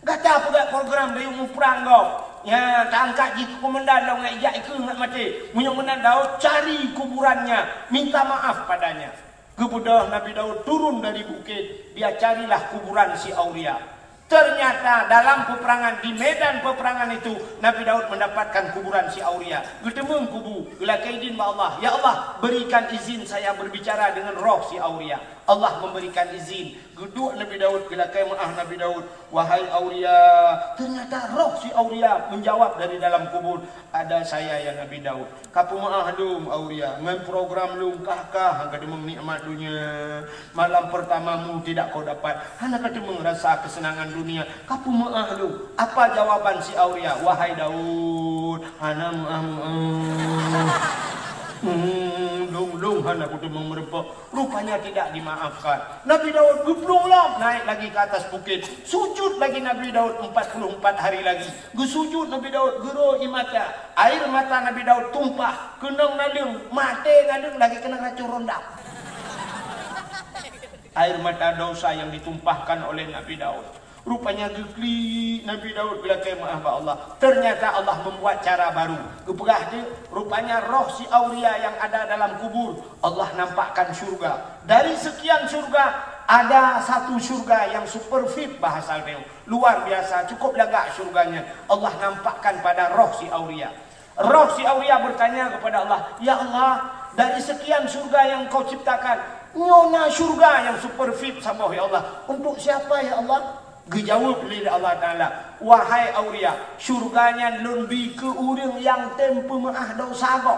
Gak tahu apa program Daud mau perang kau. Ya, tak angkat jika komandan Daud nak ijak ke nak mati. Munyang Daud cari kuburannya. Minta maaf padanya. Kemudian Nabi Daud turun dari bukit. Dia carilah kuburan si Auria. Ternyata dalam peperangan, di medan peperangan itu, Nabi Daud mendapatkan kuburan si Auria. Ketemu kubu, gelakai izin Allah. Ya Allah, berikan izin saya berbicara dengan roh si Auria. Allah memberikan izin. Geduk Nabi Daud, gelakai maaf Nabi Daud. Wahai Auria. Ternyata roh si Auria menjawab dari dalam kubur. Ada saya ya Nabi Daud. Kapu maaf dum Auria. Memprogram lu kah kata nikmat dunia. Malam pertamamu tidak kau dapat. Hanya kata merasa kesenangan dunia. Kapu maaf lu. Apa jawaban si Auria? Wahai Daud. Hana Lung hana kudu merepok. Rupanya tidak dimaafkan. Nabi Daud geblunglah naik lagi ke atas bukit. Sujud lagi Nabi Daud 44 hari lagi. Gesujud Nabi Daud gero imata. Air mata Nabi Daud tumpah. Kenang nalung, mate nalung lagi kena racun rondak. Air mata dosa yang ditumpahkan oleh Nabi Daud. Rupanya gekli Nabi Daud gelakai maaf Allah. Ternyata Allah membuat cara baru. Kepegah dia, rupanya roh si Auria yang ada dalam kubur. Allah nampakkan syurga. Dari sekian syurga, ada satu syurga yang super fit bahasa dia. Luar biasa, cukup lagak syurganya. Allah nampakkan pada roh si Auria. Roh si Auria bertanya kepada Allah, Ya Allah, dari sekian syurga yang kau ciptakan, nyona syurga yang super fit sama ya Allah. Untuk siapa ya Allah? Dijawab oleh Allah Ta'ala, wahai Auria, syurganya lebih ke orang yang tempo maaf dosa kau.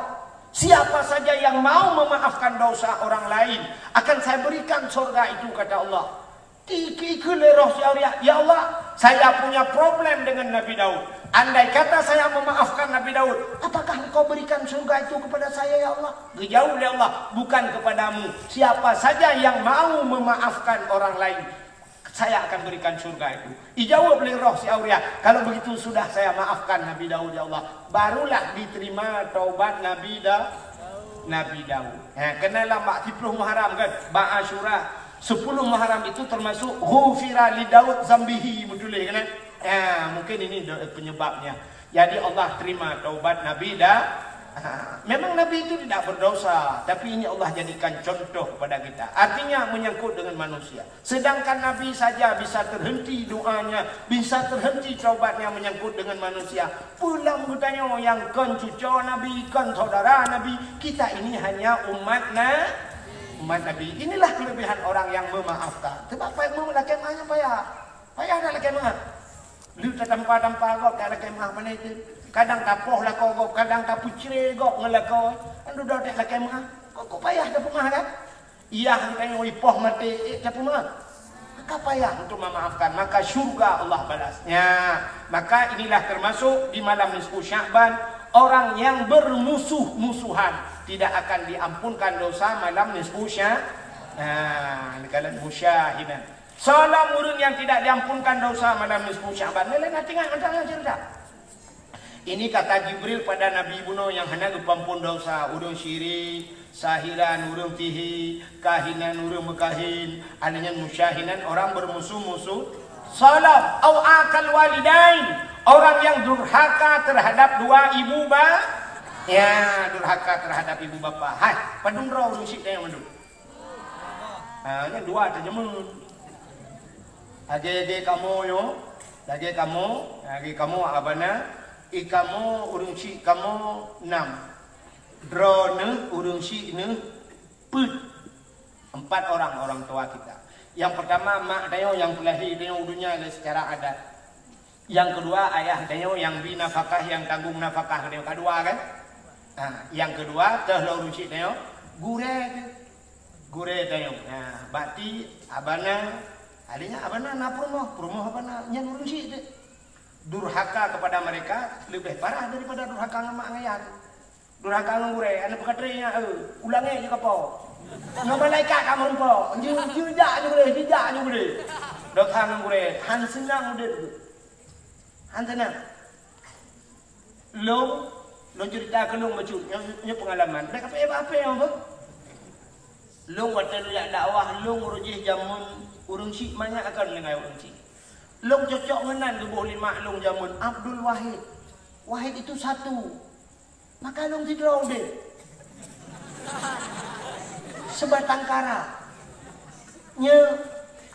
Siapa saja yang mau memaafkan dosa orang lain, akan saya berikan surga itu, kata Allah. Tiki roh si Auria, ya Allah, saya punya problem dengan Nabi Daud. Andai kata saya memaafkan Nabi Daud, apakah engkau berikan surga itu kepada saya ya Allah? Dijawab oleh Allah, bukan kepadamu. Siapa saja yang mau memaafkan orang lain, saya akan berikan surga itu. Dijawab oleh roh si Auria, kalau begitu sudah saya maafkan Nabi Daud ya Allah. Barulah diterima taubat Nabi Daud. Kenalah mak 10 Muharram kan, Ba Asyura. 10 Muharram itu termasuk ghufira li Daud zambihi, betul kan? Mungkin ini penyebabnya. Jadi Allah terima taubat Nabi Daud. Memang Nabi itu tidak berdosa, tapi ini Allah jadikan contoh kepada kita. Artinya menyangkut dengan manusia. Sedangkan Nabi saja bisa terhenti doanya, bisa terhenti taubatnya menyangkut dengan manusia. Pulang bertanya yang kan cucu Nabi, kan saudara Nabi. Kita ini hanya umat Nabi. Inilah kelebihan orang yang memaafkan. Sebab mau laki mahnya payah nak laki mah. Lu tak tanpa kau tak laki mah mana itu. Kadang tapoh lah kau, kadang tapu cire kau ngelakau. Anu dah tak laki mah. Kau payah dah pemah kan? Iya kita yang ipoh mati tak pemah. Maka payah untuk memaafkan. Maka syurga Allah balasnya. Maka inilah termasuk di malam nisfu Sya'ban, orang yang bermusuh-musuhan tidak akan diampunkan dosa malam nisfu Sya'ban. Kalau musyahidan. Salam urun yang tidak diampunkan dosa malam nisfu Sya'ban. Lain tengah antara cerita. Ini kata Jibril pada Nabi Buno yang hendak kepampun dosa. Urung syirik, sahiran, urung tihi, kahinan, urung mekahin, alinya musyahinan, orang bermusuh-musuh. Salam, au akal walidain, orang yang durhaka terhadap dua ibu bapa. Ya, durhaka terhadap ibu bapa. Hai, padung roh urung sik yang mandung. Ini dua terjemun. Lagi kamu yo, lagi kamu abana. Kamu urung si kamu 6 drone urung si ne put 4 orang tua kita. Yang pertama mak dayo yang pelahir dayo udunya secara adat. Yang kedua ayah dayo yang binafkah yang tanggung nafkah dayo kedua kan. Yang kedua teh urung si dayo gure dayo. Nah, berarti abana adanya abana na promo abana nyen urung si durhaka kepada mereka lebih parah daripada durhaka sama ngayat. Durhaka ngure, anak pekatrinya, ulangnya juga po. Nggak malaikat kamu po, jujak juga boleh. Durhaka ngure, han senang udah, han senang. Lo Long cerita ke long bacu nya pengalaman. Dak apa yang apa? Long wate lu yak dakwah long rojih jamun urang si banyak akan lengai urang si. Long cocok ngenan ke boh lima long jamun Abdul Wahid. Wahid itu satu. Maka long tidrong deh. Sebatang kara. Nya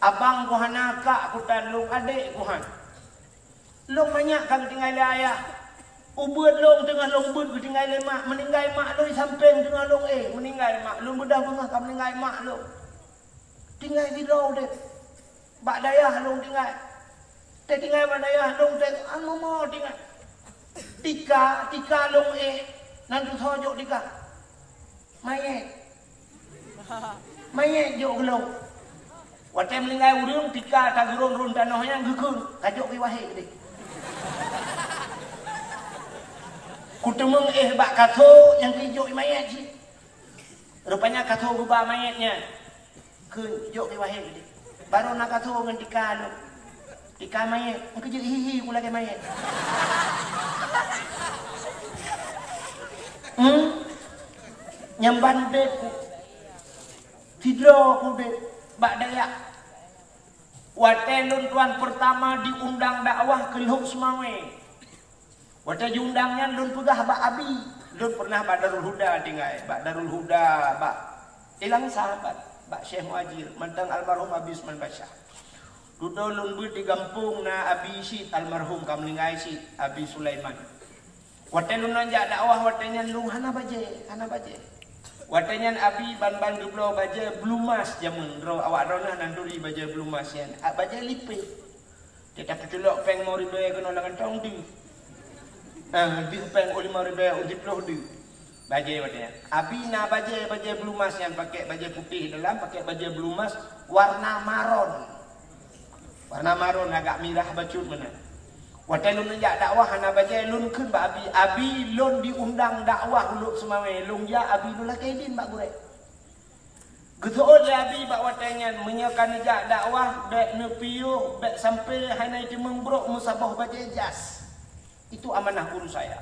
abang ku hanaka ku tan long adik ku han. Long banyak kan tinggal ayah. Ubud long tengah long bud tinggal mak meninggal mak long samping tengah long meninggal mak long bedah bengah kam meninggal mak long tinggal di long deh bak dayah long tinggal tinggal bak dayah long teh anu mau tinggal tika long nanti sojok tika mayat jok long waktu meninggal urang tika tagurun run tanahnya gekun kajok ki wahid deh. Kutemeng bak kato yang kijok mayat sih. Rupanya kato gubah mayatnya. Kijok di wahid gede. Baru nak kato dengan tika lu. Tika mayat. Kejut hihi ku lagi mayat. Nyamban dek ku. Tidro ku dek. Bak dayak. Watelun tuan pertama diundang dakwah ke Lhok Semawe. Waktu diundangnya lun pegah bak abi, lun pernah bak Darul Huda tinggal, bak Darul Huda, bak hilang sahabat, bak Syekh Muajir, mantan almarhum Abi Usman Basya. Duduk lun ber di kampung na Abi Syed almarhum kam lingai Syed Abi Sulaiman. Waktu lun nanjak dakwah waktunya lun hana baje. Waktunya Abi ban geblo baje blumas jamun, ro awak ronah nanduri baje blumas yan, baje lipe. Kita peculok peng mau ribe kena dengan tong di. Di peng oli mau ribe untuk ploh di. Baje waktunya. Abi na baje blumas yang pakai baje putih dalam, pakai baje blumas warna maron. Warna maron agak merah bacut mana. Waktu lun najak dakwah hana baje lun kun ba abi. Abi lun diundang dakwah Lhok Semawe. Lun ya abi lun lakidin bak gure. Getuot le abi bak watanya menyakan najak dakwah bek nepiyo bek sampai hanai timeng brok musabah baje jas. Itu amanah guru saya.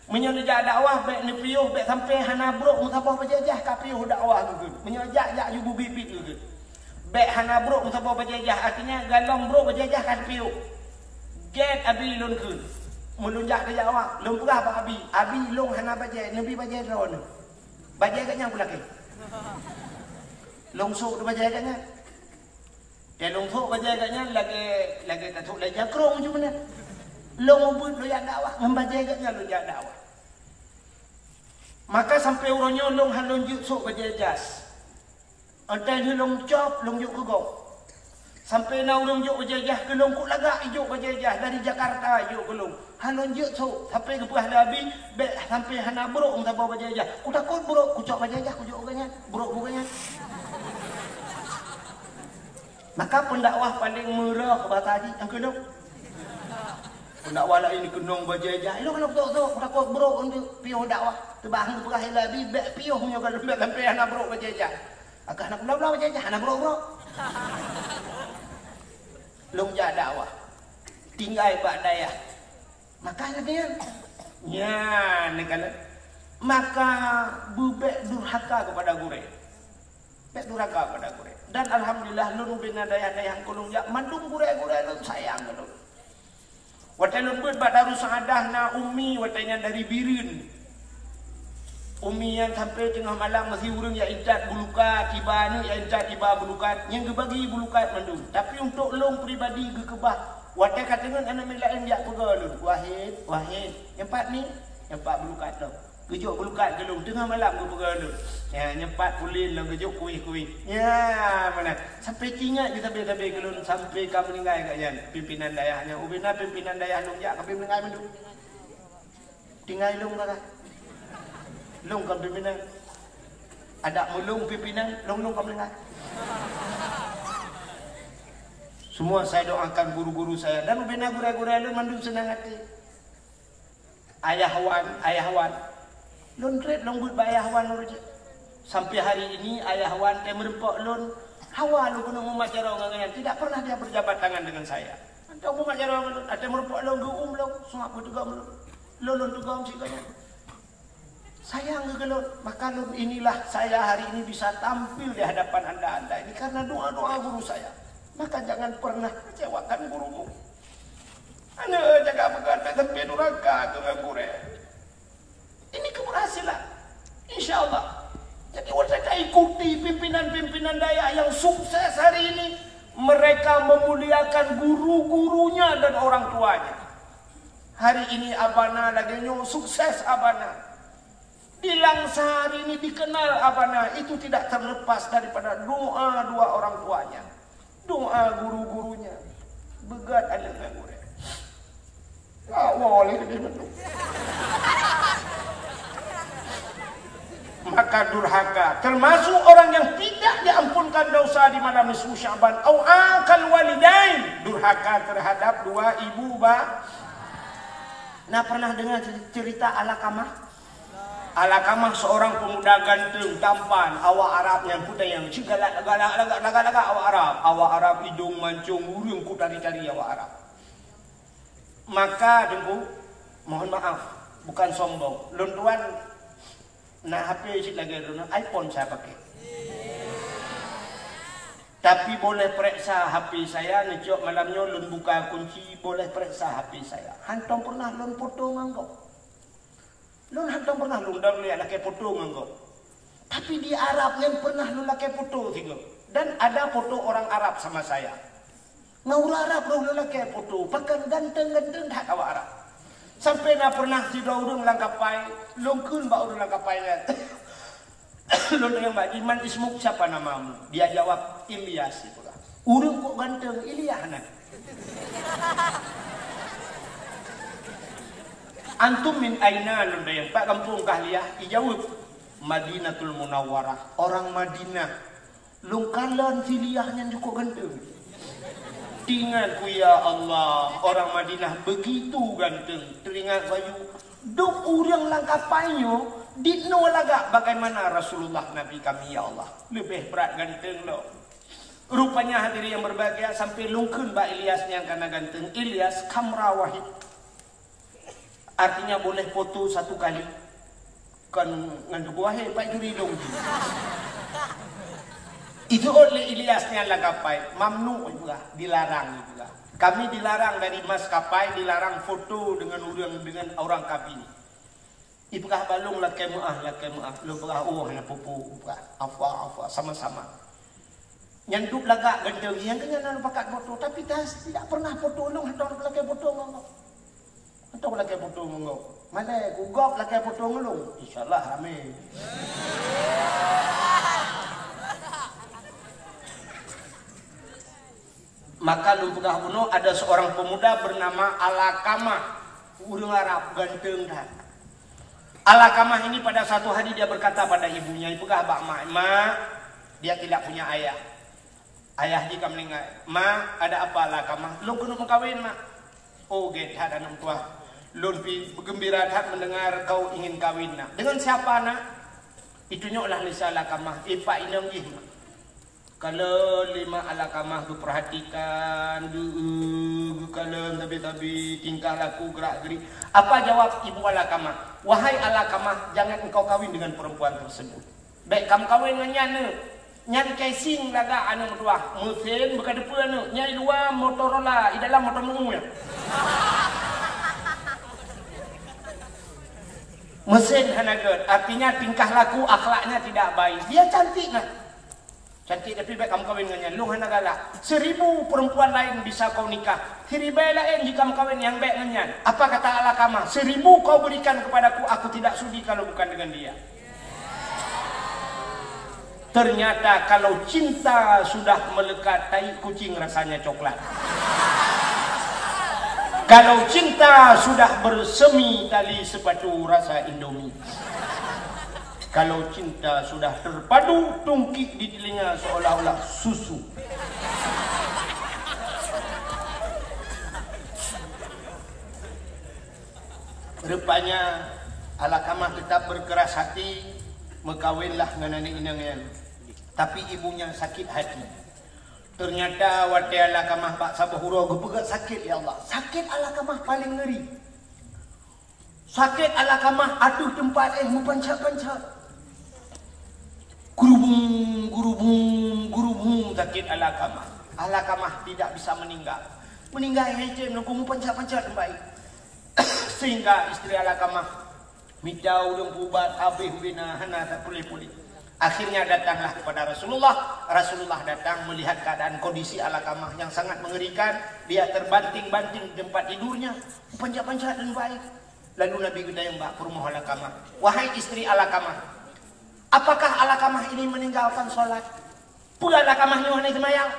Menyakan dakwah bek nepiyo bek sampai hana brok musabah baje jas kapiyo dakwah gitu. Menyajak jubu bibit gitu. Bek hana brok musabah baje jas artinya galong brok baje jas kapiyo. Get abi lun kun. Melunjak ke Jawa, lun pegah pak abi. Abi lung hana baje, nabi baje drone. Baje katnya pula ke. Lung sok baje katnya. Dia lung sok baje katnya lagi tatuk lagi jakrong macam mana. Lung ubud lu yang dakwah, membaje katnya lu yang dakwah. Maka sampai orangnya lung halun juk sok baje jas. Antai dia lung cop, lung juk kegok. Sampai na urang juk berjajah ke long kuk lagak juk berjajah dari Jakarta juk ke long. Halon juk so sampai ke Puah Labi sampai hana buruk untuk bawa berjajah. Ku takut buruk ku cok berjajah ku juk bukannya buruk bukannya. Maka pendakwah paling murah ke Bataji yang kedua. Pendakwah lain kenong berjajah. Lu kalau betul ku takut buruk untuk piuh dakwah. Tebang ke Puah Labi bek piuh nya kalau sampai hana buruk berjajah. Agak nak belau berjajah hana buruk. Long ja dakwah tinggal bak daya makanya dia ya negala maka bubek durhaka kepada gure bek durhaka kepada gure dan alhamdulillah lun dengan daya-daya kulung ja mandung gure-gure lun sayang lun waktu lun buat bak Darus Saadah na umi watanya dari Birin umi yang sampai tengah malam masih urang ya idat bulukat tiba ni ya idat tiba bulukat yang gebagi bulukat mandung tapi untuk long pribadi ge kebah watai katengan anak milain dia pegalun wahid empat ni empat bulukat lo gejuk bulukat gelung tengah malam ge pegalun ya nyempat pulin lo gejuk kuih ya mana sampai tingat kita sampai gelun sampai ka meninggal kayan pimpinan dayahnya ubina pimpinan dayah long ya ka meninggal mandung tinggal long kakak long kam pimpinan ada mulung pimpinan long kam dengar semua saya doakan guru-guru saya dan ubina gura-gura lu mandung senang hati ayahwan lon red long but ayahwan urut sampai hari ini ayahwan teh merempok lon hawa lu kena memacara orang tidak pernah dia berjabat tangan dengan saya antau memacara orang ada merempok lon geum lon semua bertugam lon tugam sikanya Sayang gegelot, maka inilah saya hari ini bisa tampil di hadapan anda ini karena doa-doa guru saya. Maka jangan pernah kecewakan gurumu. Anda jaga pegang tempe duraka ke gure. Ini keberhasilan, insya Allah. Jadi saya ikuti pimpinan-pimpinan daya yang sukses hari ini. Mereka memuliakan guru-gurunya dan orang tuanya. Hari ini abana lagi sukses abana. Di Langsa hari ini dikenal abana, itu tidak terlepas daripada doa dua orang tuanya, doa guru-gurunya. Begat ada guru. Awal ini betul. Maka durhaka termasuk orang yang tidak diampunkan dosa di malam nisfu Sya'ban. Au akal walidain, durhaka terhadap dua ibu bapa. Nah, pernah dengar cerita Alakamah? Alakamah seorang pemuda ganteng, tampan, awak Arab yang putih yang galak awak Arab hidung mancung, urung ku tari-tari awak Arab. Maka dengku, mohon maaf, bukan sombong. Lun tuan, nah HP isi lagi iPhone saya pakai. Tapi boleh periksa HP saya, ngejok malamnya lun buka kunci, boleh periksa HP saya. Hantam pernah lun foto ngangkau. Lun hantam pernah lun dah lihat laki foto ngangkau. Tapi di Arab yang pernah lun laki foto tiga. Dan ada foto orang Arab sama saya. Ngaur Arab lun laki foto, pakai ganteng-ganteng dah awak Arab. Sampai nak pernah tidak urung langkapai, lun kun ba urung langkapainya. Lun yang Mbak Iman Ismuk, siapa namamu? Dia jawab Ilyas itu lah. Urung kok ganteng Ilyas nak. Antum min aina lun yang Pak kampung kahliah ijawab Madinatul Munawwarah, orang Madinah. Lun kalan siliahnya cukup ganteng. Teringatku ya Allah, orang Madinah begitu ganteng. Teringat baju duk urang langkapainya ditno laga bagaimana Rasulullah Nabi kami ya Allah. Lebih berat ganteng lo. Rupanya hadirin yang berbahagia sampai lungkun Mbak Ilyasnya karena ganteng. Ilyas kamera wahid. Artinya boleh foto satu kali. Kan ngantuk wahid Pak Juri dong. Itu oleh Ilyasnya lagapai. Mamnu juga, dilarang juga. Kami dilarang dari maskapai, dilarang foto dengan orang kabin. Ibkah balung lakai mu'ah. Lu berah anak pupu. Apa, sama-sama. Nyanduk lagak ganteng. Yang kenyataan pakat foto. Tapi tidak pernah foto lu. Hantar lakai foto ngomong. Hantar lakai foto ngomong. Mana kugop lakai foto ngomong. InsyaAllah amin. Maka lumpurah bunuh ada seorang pemuda bernama Alakamah. Urang Arab ganteng dah. Alakamah ini pada satu hari dia berkata pada ibunya, ibu kah bak ma, dia tidak punya ayah. Ayah jika meninggal, ma ada apa Alakamah? Lu kena kawin mak. Oh get ada anak tua. Lun bergembira tak mendengar kau ingin kawin nak. Dengan siapa nak? Itunya olah Lisa Alakamah. Pak inam jih. Kalau lima Alakamah tu perhatikan, kalau tabi-tabi tingkah laku gerak-gerik. Apa jawab ibu Alakamah? Wahai Alakamah, jangan engkau kawin dengan perempuan tersebut. Baik kamu kawin dengan nyana. Nyari casing laga anu dua. Mesin berkadepan anu. Nyari dua Motorola, di dalam motor mungu ya. Mesin hanagat, artinya tingkah laku akhlaknya tidak baik. Dia cantik nah. Cantik tapi baik kamu kawin dengannya. Lu hana galak. 1000 perempuan lain bisa kau nikah. 1000 lain jika kamu kawin yang baik dengannya. Apa kata Alakamah? 1000 kau berikan kepadaku, aku tidak sudi kalau bukan dengan dia. Ternyata kalau cinta sudah melekat, tai kucing rasanya coklat. Kalau cinta sudah bersemi tali sepatu rasa Indomie. Kalau cinta sudah terpadu, tungkik di telinga seolah-olah susu. Rupanya Alakamah tetap berkeras hati, mekawinlah dengan anak inangnya. Tapi ibunya sakit hati. Ternyata wate Alakamah Pak Sabahuro gepegat sakit ya Allah. Sakit Alakamah paling ngeri. Sakit Alakamah, aduh tempat mempancat-pancat. Gurubung sakit Alakamah. Alakamah tidak bisa meninggal. Meninggal hejim nunggu pancat-pancat baik. Sehingga istri Alakamah minta udang pubat habis bina hana tak pulih-pulih. Akhirnya datanglah kepada Rasulullah. Rasulullah datang melihat keadaan kondisi Alakamah yang sangat mengerikan. Dia terbanting-banting di tempat tidurnya, pancat-pancat dan baik. Lalu Nabi Gedayang mbak perumah Alakamah. Wahai istri Alakamah, apakah Alakamah ini meninggalkan sholat? Pula Alakamah ini semayang.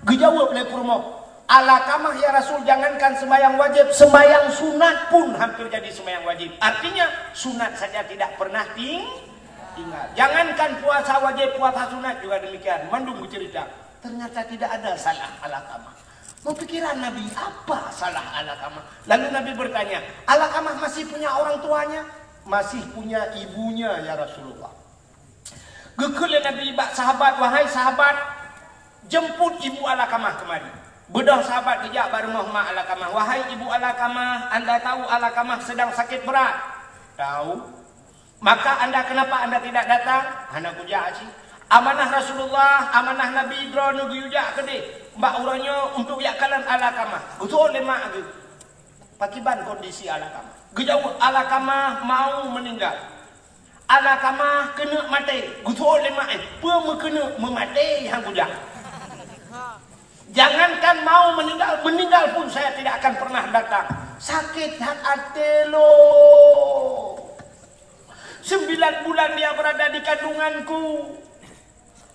Gejawab oleh perumah. Alakamah ya Rasul, jangankan sembahyang wajib, sembahyang sunat pun hampir jadi sembahyang wajib. Artinya sunat saja tidak pernah tinggal. Jangankan puasa wajib, puasa sunat juga demikian. Mandung bercerita, ternyata tidak ada salah Alakamah. Mau pikiran Nabi, apa salah Alakamah? Lalu Nabi bertanya, Alakamah masih punya orang tuanya? Masih punya ibunya ya Rasulullah. Gekul Nabi bak sahabat, wahai sahabat, jemput ibu Alakamah kemari. Bedah sahabat kejap baru Muhammad Alakamah. Wahai ibu Alakamah, anda tahu Alakamah sedang sakit berat? Tahu. Maka anda kenapa anda tidak datang? Anak kujak sih. Amanah Rasulullah, amanah Nabi Idra nugi ujak kedih. Mbak uranya untuk yakalan Alakamah. Betul lemak ke. Pakiban kondisi Alakamah. Gejauh Alakamah mau meninggal. Alakamah kena mati. Betul lemak kena memati yang kujak. Jangankan mau meninggal, meninggal pun saya tidak akan pernah datang. Sakit hati lo. 9 bulan dia berada di kandunganku.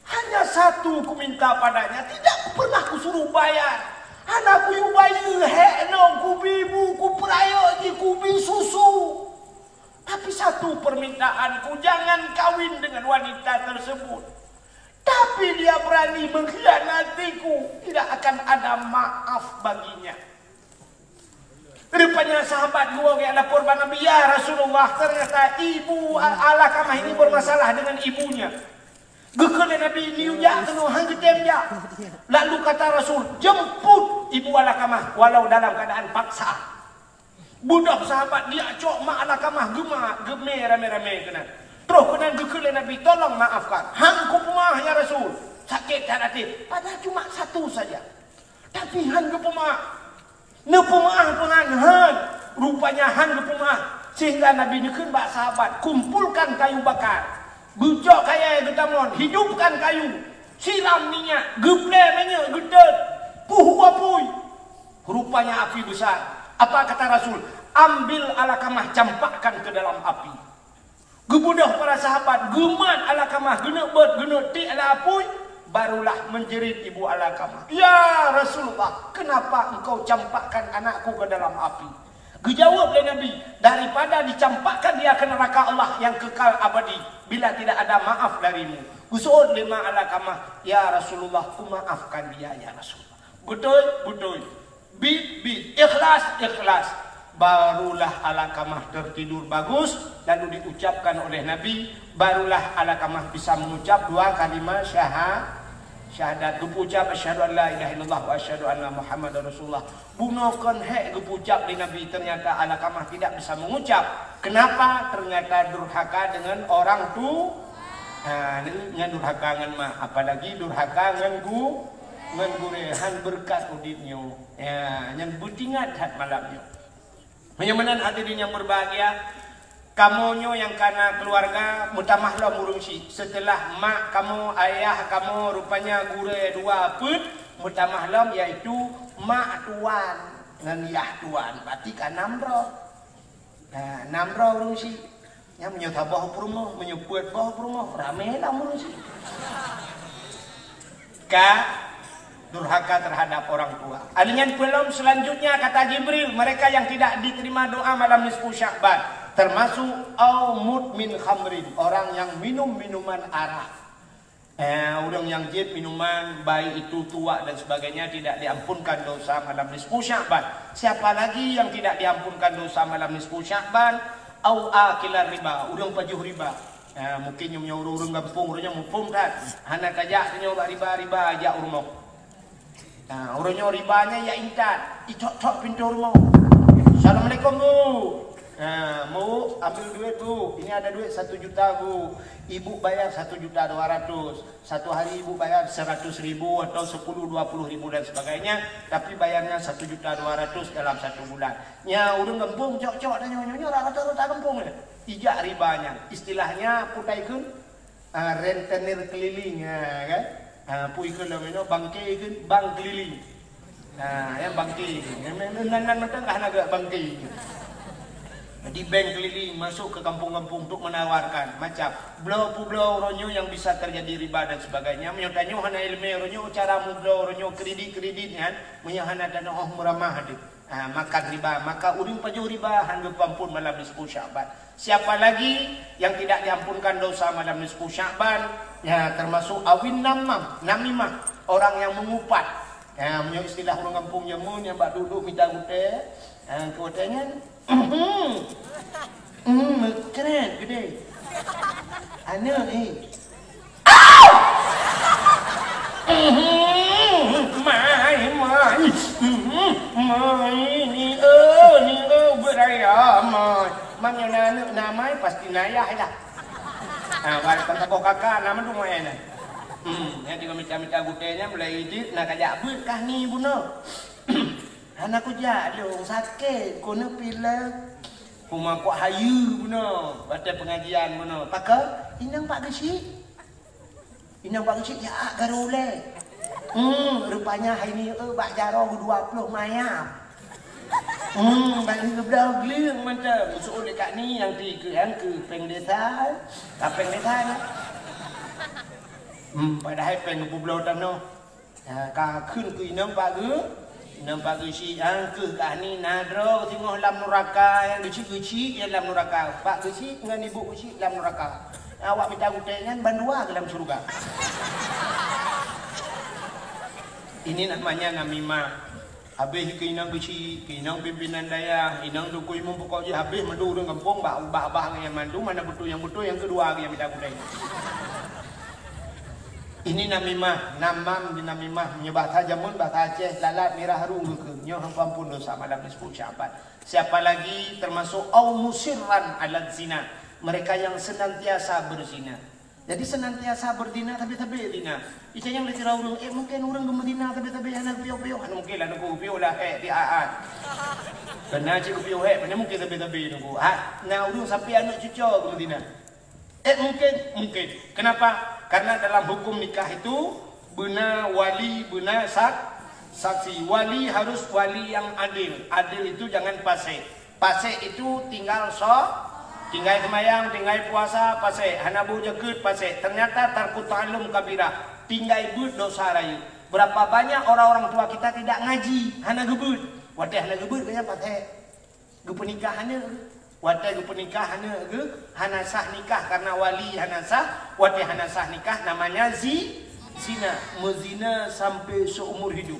Hanya satu ku minta padanya, tidak pernah ku suruh bayar. Anakku yu bayi hekno ku bibu ku perayo di ku bi susu. Tapi satu permintaanku, jangan kawin dengan wanita tersebut. Tapi dia berani mengkhianatiku, tidak akan ada maaf baginya. Rupanya sahabat gua yang lapor pada Nabi, ya Rasulullah, ternyata ibu Alakamah ini bermasalah dengan ibunya. Gekele Nabi ini ujak kena hanggetemnya. Lalu kata Rasul, jemput ibu Alakamah walau dalam keadaan paksa. Budak sahabat dia cok mak Alakamah geme rame-rame kena. Terus kena gekele Nabi, tolong maafkan. Hang kupumah ya Rasul, sakit hati. Padahal cuma satu saja. Tapi hang kupumah. Nepumah penganhan. Rupanya hang kupumah. Sehingga Nabi nekun bak sahabat, kumpulkan kayu bakar. Bucok kaya getamon, hidupkan kayu. Siram minyak, geble minyak, gedet. Puh-puh. Rupanya api besar. Apa kata Rasul? Ambil Alakamah, campakkan ke dalam api. Gebudah para sahabat, gemat Alakamah, genut ti ala apui, barulah menjerit ibu Alakamah. Ya Rasulullah, kenapa engkau campakkan anakku ke dalam api? Dijawab oleh Nabi, daripada dicampakkan dia ke neraka Allah yang kekal abadi, bila tidak ada maaf darimu. Usul lima Alakamah, ya Rasulullah, ku maafkan dia ya Rasulullah. Betul. Bi, ikhlas. Barulah Alakamah tertidur bagus, lalu diucapkan oleh Nabi, barulah Alakamah bisa mengucap 2 kalimat syahadat. Gepucap asyhadu an la ilaha illallah wa asyhadu anna Muhammadar Rasulullah. Bunokan gepucap di Nabi, ternyata Alakamah tidak bisa mengucap. Kenapa? Ternyata durhaka dengan orang tu. Nya durhaka ngan mah, apalagi durhaka ngan gurehan berkat udipnyo. Ya, yang butingat hat malamnya. Menyamanan hadirin yang berbahagia, kamonyo yang kana keluarga mutamahlah murungsi. Setelah mak kamu, ayah kamu rupanya gure 2 pun mutamahlam, yaitu mak tuan dan yah tuan. Berarti kan 6 roh. Nah, 6 roh murungsi. Yang menyuta bawah rumah, menyebut bawah rumah, ramelah murungsi. Durhaka terhadap orang tua. Dengan belum selanjutnya kata Jibril, mereka yang tidak diterima doa malam nisfu Sya'ban, termasuk au mudmin khamrin, orang yang minum minuman arak. Orang yang jid minuman baik itu tua dan sebagainya tidak diampunkan dosa malam nisfu Sya'ban. Siapa lagi yang tidak diampunkan dosa malam nisfu Sya'ban? Au akilar riba, orang pajuh riba. Mungkin yang menyuruh orang gampung, orangnya mumpung kan. Anak kajak nyoba riba ajak rumah. Orangnya ribanya ya intan, icok-cok pintu rumah. Assalamualaikum bu. Nah, mau ambil duit bu, ini ada duit 1 juta bu, ibu bayar 1.200.000, satu hari ibu bayar 100.000 atau 10-20.000 dan sebagainya, tapi bayarnya 1.200.000 dalam 1 bulan. Ya udah gempung, cok-cok dan nyonya rata-rata gempung ya. Ijak ribanya, istilahnya putaikun rentenir keliling kan, puikun namanya bangke bang keliling. Nah, yang bangke, nan tengah naga bangke. Di bank keliling masuk ke kampung-kampung untuk menawarkan macam blau ronyo yang bisa terjadi riba dan sebagainya. Menyotanyo hana ilmu ronyo cara mu blau ronyo kredit kan, menyahana dana muramah hadir. Makan riba, maka uring pajo riba hangga pampun malam nisfu Sya'ban. Siapa lagi yang tidak diampunkan dosa malam nisfu Sya'ban? Ya, termasuk awin namimah, orang yang mengupat. Ya, punya istilah orang kampung jamun yang bak duduk minta gute. Kemudian keren gede. Ana ni. Mai ni beraya mai. Mana namai pasti nayah lah. Walaupun tak kakak nama tu mai na. Yang juga minta gutenya mulai itu nak ajak berkah ni buno. Anak aku jatuh sakit, kena pilih. Rumah kuat hayu benar, pada pengajian benar. Pakar, inang pak gesik. Inang pak gesik ya garole. Rupanya hari ni bak jarong 20 mayam. Bagi kebelah geling macam musuh dekat ni yang tiga ke pengdesa, kapeng desa ni. Padahal peng pulau tanah. Ka khun ke inang pak ge. Nampak gesi ke kani nadro tengok dalam neraka yang gesi yang dalam neraka. Pak gesi dengan ibu gesi dalam neraka. Awak minta gutengan bandua ke dalam surga. Ini namanya namimah. Habis ke inang gesi, ke inang pimpinan daya, inang dukui mempokok je habis mandu dengan kampung bah yang mandu mana betul yang kedua yang minta gutengan. Ini namimah, namam di namimah menyebab tajamun bahasa Aceh lalat merah harum ke nyoh ampun dosa malam nisfu Sya'ban. Siapa lagi termasuk au musirran ala zina, mereka yang senantiasa berzina. Jadi senantiasa berzina tapi zina. Itu yang letih urang mungkin urang gemedina tapi anak piau-piau kan mungkin lah nunggu piau lah di aat. Kena cik piau benar mungkin tapi nunggu. Nah urang sampai anak cucu gemedina. Mungkin. Kenapa? Karena dalam hukum nikah itu benar wali, benar saksi. Wali harus wali yang adil. Adil itu jangan pasek. Pasek itu tinggal tinggal semayang, tinggal puasa, pasek. Hanabu jekut, pasek. Ternyata tarku ta'alum kabirah. Tinggal but dosa rayu. Berapa banyak orang-orang tua kita tidak ngaji, hana gebut. Wadah hana gebut kaya pasek. Gepernikahannya. Wadah pernikahan ke hana sah nikah karena wali hana sah, wadah hana sah nikah namanya zina, mezina sampai seumur hidup.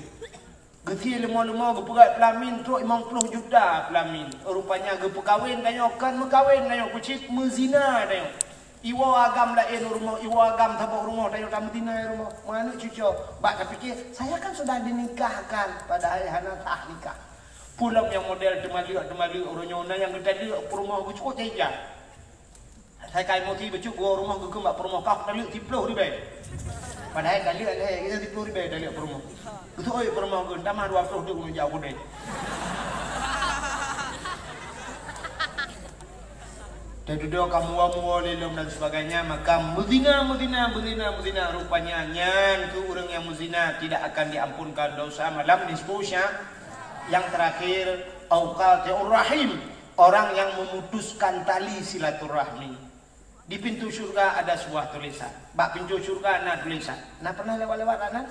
Gethi lemah-lemah gepegat pelamin tu 50 juta pelamin. Rupanya gepekawin kayo kan mekawin kayo kucik mezina kayo. Iwa agam lain rumah, iwa agam tabak rumah kayo tamu tina rumah. Mana cucu? Bak terfikir saya kan sudah dinikahkan padahal hana sah nikah. Pulang yang model temali orangnya yang kita lihat rumah cukup saja. Saya kai moti baju gua rumah gua mbak rumah kau kita lihat 30 ribu. Padahal kita lihat kita 30 ribu kita lihat rumah. Betul oi rumah gua tambah 20 tu jauh deh. Dan duduk kamu lelom dan sebagainya maka muzina rupanya nyan ke orang yang muzina tidak akan diampunkan dosa malam nisfu Sya'ban. Yang terakhir auqati'ur rahim, orang yang memutuskan tali silaturahmi. Di pintu surga ada sebuah tulisan. Bak pintu surga ada tulisan. Nah pernah lewat-lewat anak?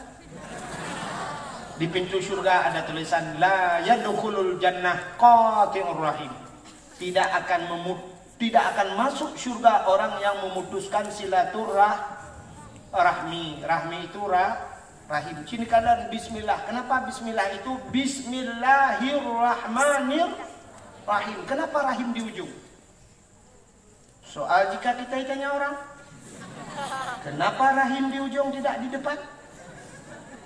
Di pintu surga ada tulisan la yadkhulul jannah qati'ur rahim. Tidak akan masuk surga orang yang memutuskan silaturahmi. Rahmi itu rahim. Sini kalian bismillah. Kenapa bismillah itu bismillahirrahmanirrahim? Kenapa rahim di ujung? Soal jika kita tanya orang, kenapa rahim di ujung tidak di depan?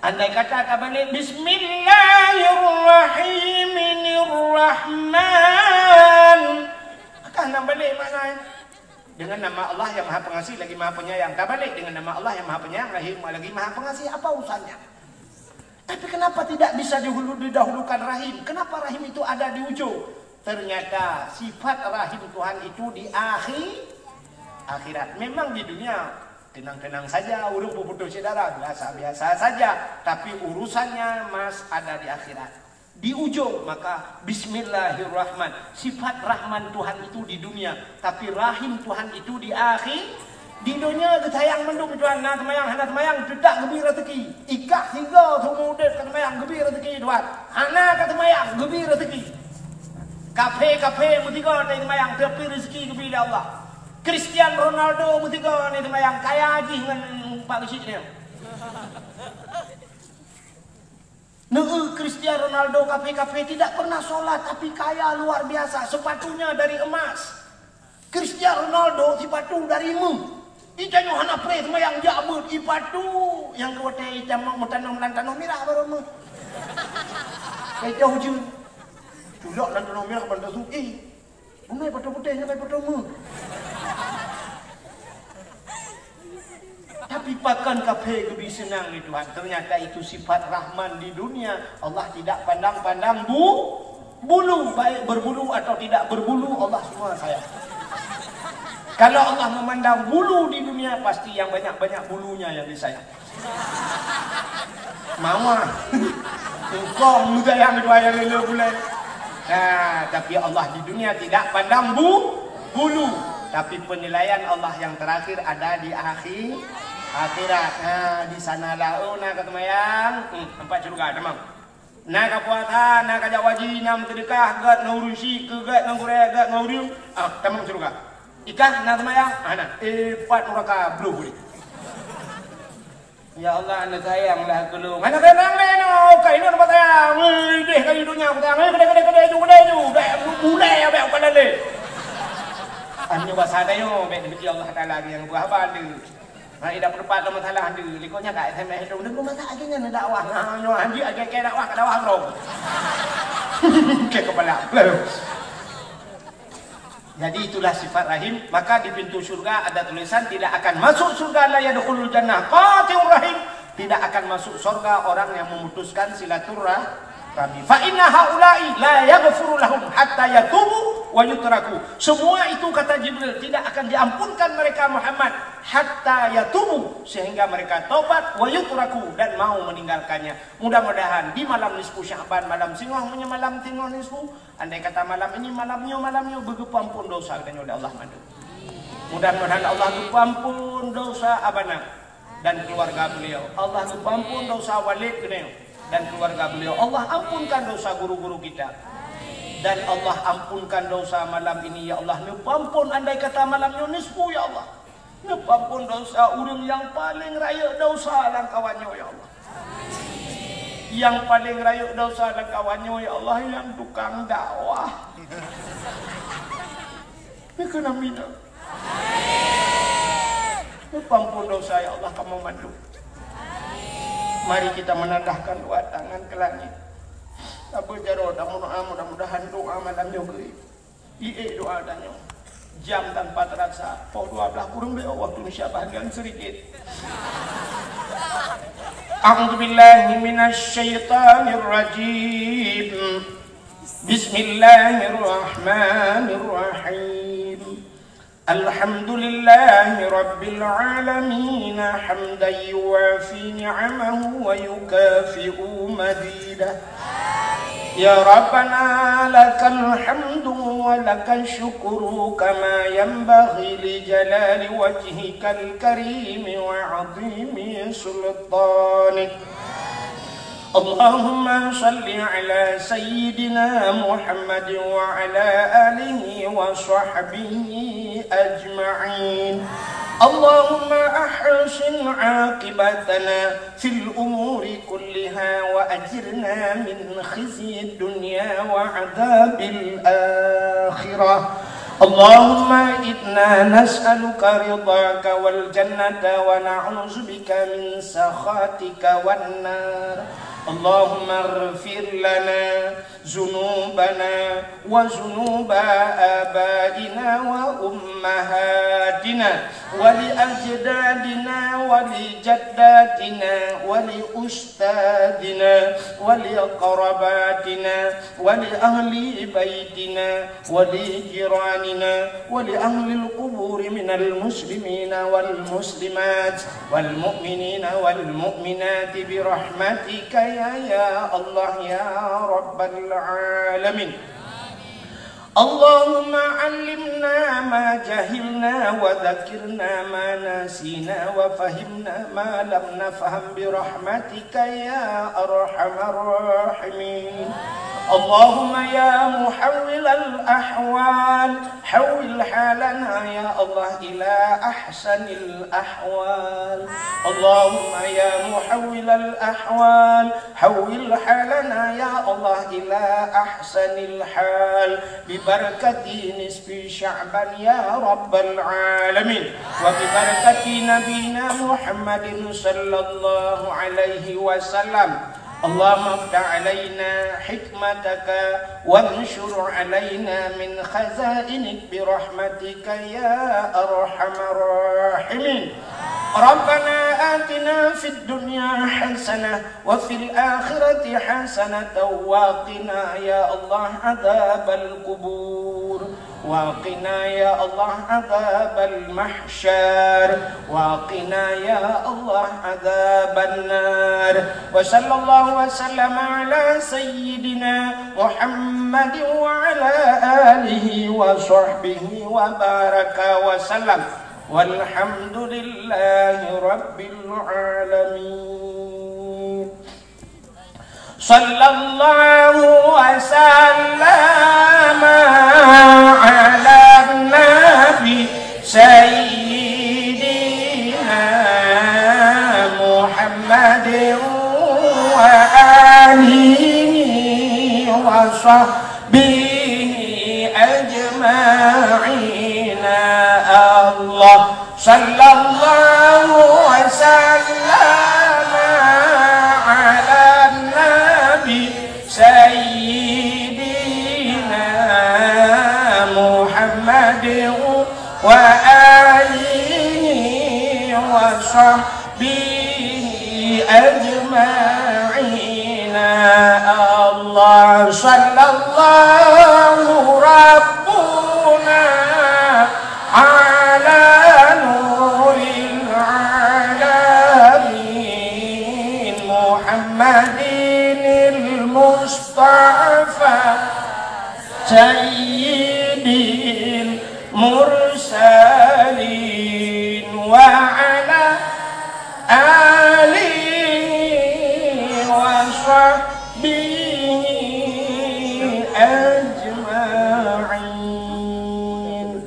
Andai kata akan balik bismillahirrahmanirrahim. Dengan nama Allah yang Maha Pengasih lagi Maha Penyayang. Tak balik dengan nama Allah yang Maha Penyayang lagi Maha Pengasih. Apa urusannya? Tapi kenapa tidak bisa didahulukan rahim? Kenapa rahim itu ada di ujung? Ternyata sifat rahim Tuhan itu di akhirat. Memang di dunia tenang-tenang saja, urung putus saudara, biasa-biasa saja. Tapi urusannya mas ada di akhirat. Di ujung, maka bismillahirrahmanirrahim. Sifat rahman Tuhan itu di dunia, tapi rahim Tuhan itu di akhir. Di dunia ketayang mendung Tuhan, nah temayang tidak gembira rezeki. Ikak hingga semudah ketemayang gembira rezeki Tuhan. Anak ketemayang gembira rezeki. Kafe mutiga ni temayang tapi rezeki gembira Allah. Cristiano Ronaldo mutiga ni temayang kaya haji dengan Pak Gesitnya. Cristiano Ronaldo kafe tidak pernah sholat tapi kaya luar biasa, sepatunya dari emas. Cristiano Ronaldo sepatu dari emas. Ikan Yohana Pre yang jabut ipatu yang dua teh ikan mau tanam lantanam merah baru mah. Kayak jauh je. Tulak lantanam merah bandar tu. Bunai patu putihnya kayak patu mah. Tapi pakan kafe lebih senang ni Tuhan. Ternyata itu sifat rahman di dunia. Allah tidak pandang-pandang bulu. Baik berbulu atau tidak berbulu, Allah semua sayang. Kalau Allah memandang bulu di dunia, pasti yang banyak-banyak bulunya yang disayang. Mama. Engkau juga yang kedua yang lele bulan. Nah, tapi Allah di dunia tidak pandang bulu. Tapi penilaian Allah yang terakhir ada di akhirat. Nah, di sanalah nak ketemayang. Empat surga demam. Nak kapuatan, nak kajak wajib, nak sedekah, gat ngurusi, gat ngurek, gat nguriu. Tamam surga. Ikah nak temayang. Nah, empat neraka blue boleh. Ya Allah, anak sayanglah kelung. Anak sayang leno, kai ini tempat sayang. Deh kali dunia aku sayang. Kedai itu. Dah mulai abang pada le. Anu bahasa dayo, baik demi Allah Taala yang buah badu. Nah, ida perpat lo masalah adu. Likonya kat SMS itu. Dengar masalah agaknya nak dakwah. Nyo haji agak dakwah ke dakwah bro. Ke kepala. Jadi itulah sifat rahim. Maka di pintu surga ada tulisan tidak akan masuk surga la yadkhulul jannah qati'ur rahim. Tidak akan masuk surga orang yang memutuskan silaturahmi. Fa inna haula'i la yaghfiru lahum hatta yatubu wa yutraku. Semua itu kata Jibril tidak akan diampunkan mereka Muhammad hatta yatubu, sehingga mereka tobat wa yutraku dan mau meninggalkannya. Mudah-mudahan di malam nisfu Sya'ban, malam singohnya malam tingoh nisfu, andai kata malam ini malamnya begepampun dosa dan oleh Allah madu. Mudah-mudahan Allah begepampun dosa abana dan keluarga beliau. Allah begepampun dosa Walid beliau dan keluarga beliau. Allah ampunkan dosa guru-guru kita. Dan Allah ampunkan dosa malam ini ya Allah. Nepampun andai kata malamnya nisfu ya Allah. Nepampun dosa orang yang paling raya dosa langkawannya ya Allah. Yang paling raya dosa langkawannya ya Allah, yang tukang dakwah. Ini kena mina. Nepampun dosa ya Allah, kamu mandu. Mari kita menandahkan dua tangan ke langit. Abu Jarod, mudah-mudahan doa malam juga. Doa danyo. Jam tanpa terasa. Pau 12 kurang deh waktu Indonesia bahagian sedikit. A'udzubillahi minasyaitonir rajim. Bismillahirrahmanirrahim. Alhamdulillahi rabbil alamin hamdan yuwafi ni'amahu wa yukafi'u madidah. Ya Rabbana lakal hamdu wa lakal syukru kama yanbaghi li jalali wajhikal karim wa 'azimi sultanik. Allahumma salli ala sayyidina Muhammad wa ala alihi wa sahbihi ajma'in. Allahumma ahsin 'aqibatana fil umuri kulliha wa ajirna min khizyi dunya wa 'adzabil akhirah. Allahumma inna nas'aluka ridhaka wal jannata wa na'udzubika min sakhatika wan nar. Allahumma ighfir lana ذنوبنا وذنوب آبائنا وأمهاتنا ولأجدادنا ولجداتنا ولأستاذنا ولقرباتنا ولأهل بيتنا ولجيراننا ولأهل القبور من المسلمين والمسلمات والمؤمنين والمؤمنات برحمتك يا الله يا رب العالمين. اللهم علمنا ما جهلنا وذكرنا ما نسينا وفهمنا ما لم نفهم برحمتك يا أرحم الراحمين. اللهم يا محول الأحوال حول حالنا يا الله إلى أحسن الأحوال. اللهم يا محول الأحوال حول حالنا يا الله إلى أحسن الحال ببركة نصف شعبان يا رب العالمين وببركة نبينا محمد صلى الله عليه وسلم. اللهم افتح علينا حكمتك وانشر علينا من خزائنك برحمتك يا أرحم الراحمين. ربنا آتنا في الدنيا حسنة وفي الآخرة حسنة وقنا يا الله عذاب القبور وقنا يا الله عذاب المحشر وقنا يا الله عذاب النار. وصلى الله وسلم على سيدنا محمد وعلى آله وصحبه وبارك وسلم والحمد لله رب العالمين. صلى الله وسلم على النبي سيدنا محمد وآله وصحبه أجمعين. الله صلى الله وسلم على النبي سيدنا محمد وآله وصحبه أجمعين. الله صلى الله ربنا على نور العالمين محمد المصطفى سيد المرسلين وعلى آله وصحبه أجمعين.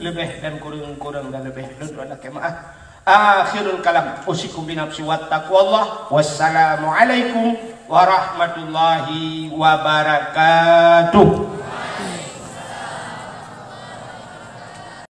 Lebih dan kurang dan lebih adalah kemaah. Akhirul kalam usikum binafsi wattaqwallah. Wassalamualaikum warahmatullahi wabarakatuh.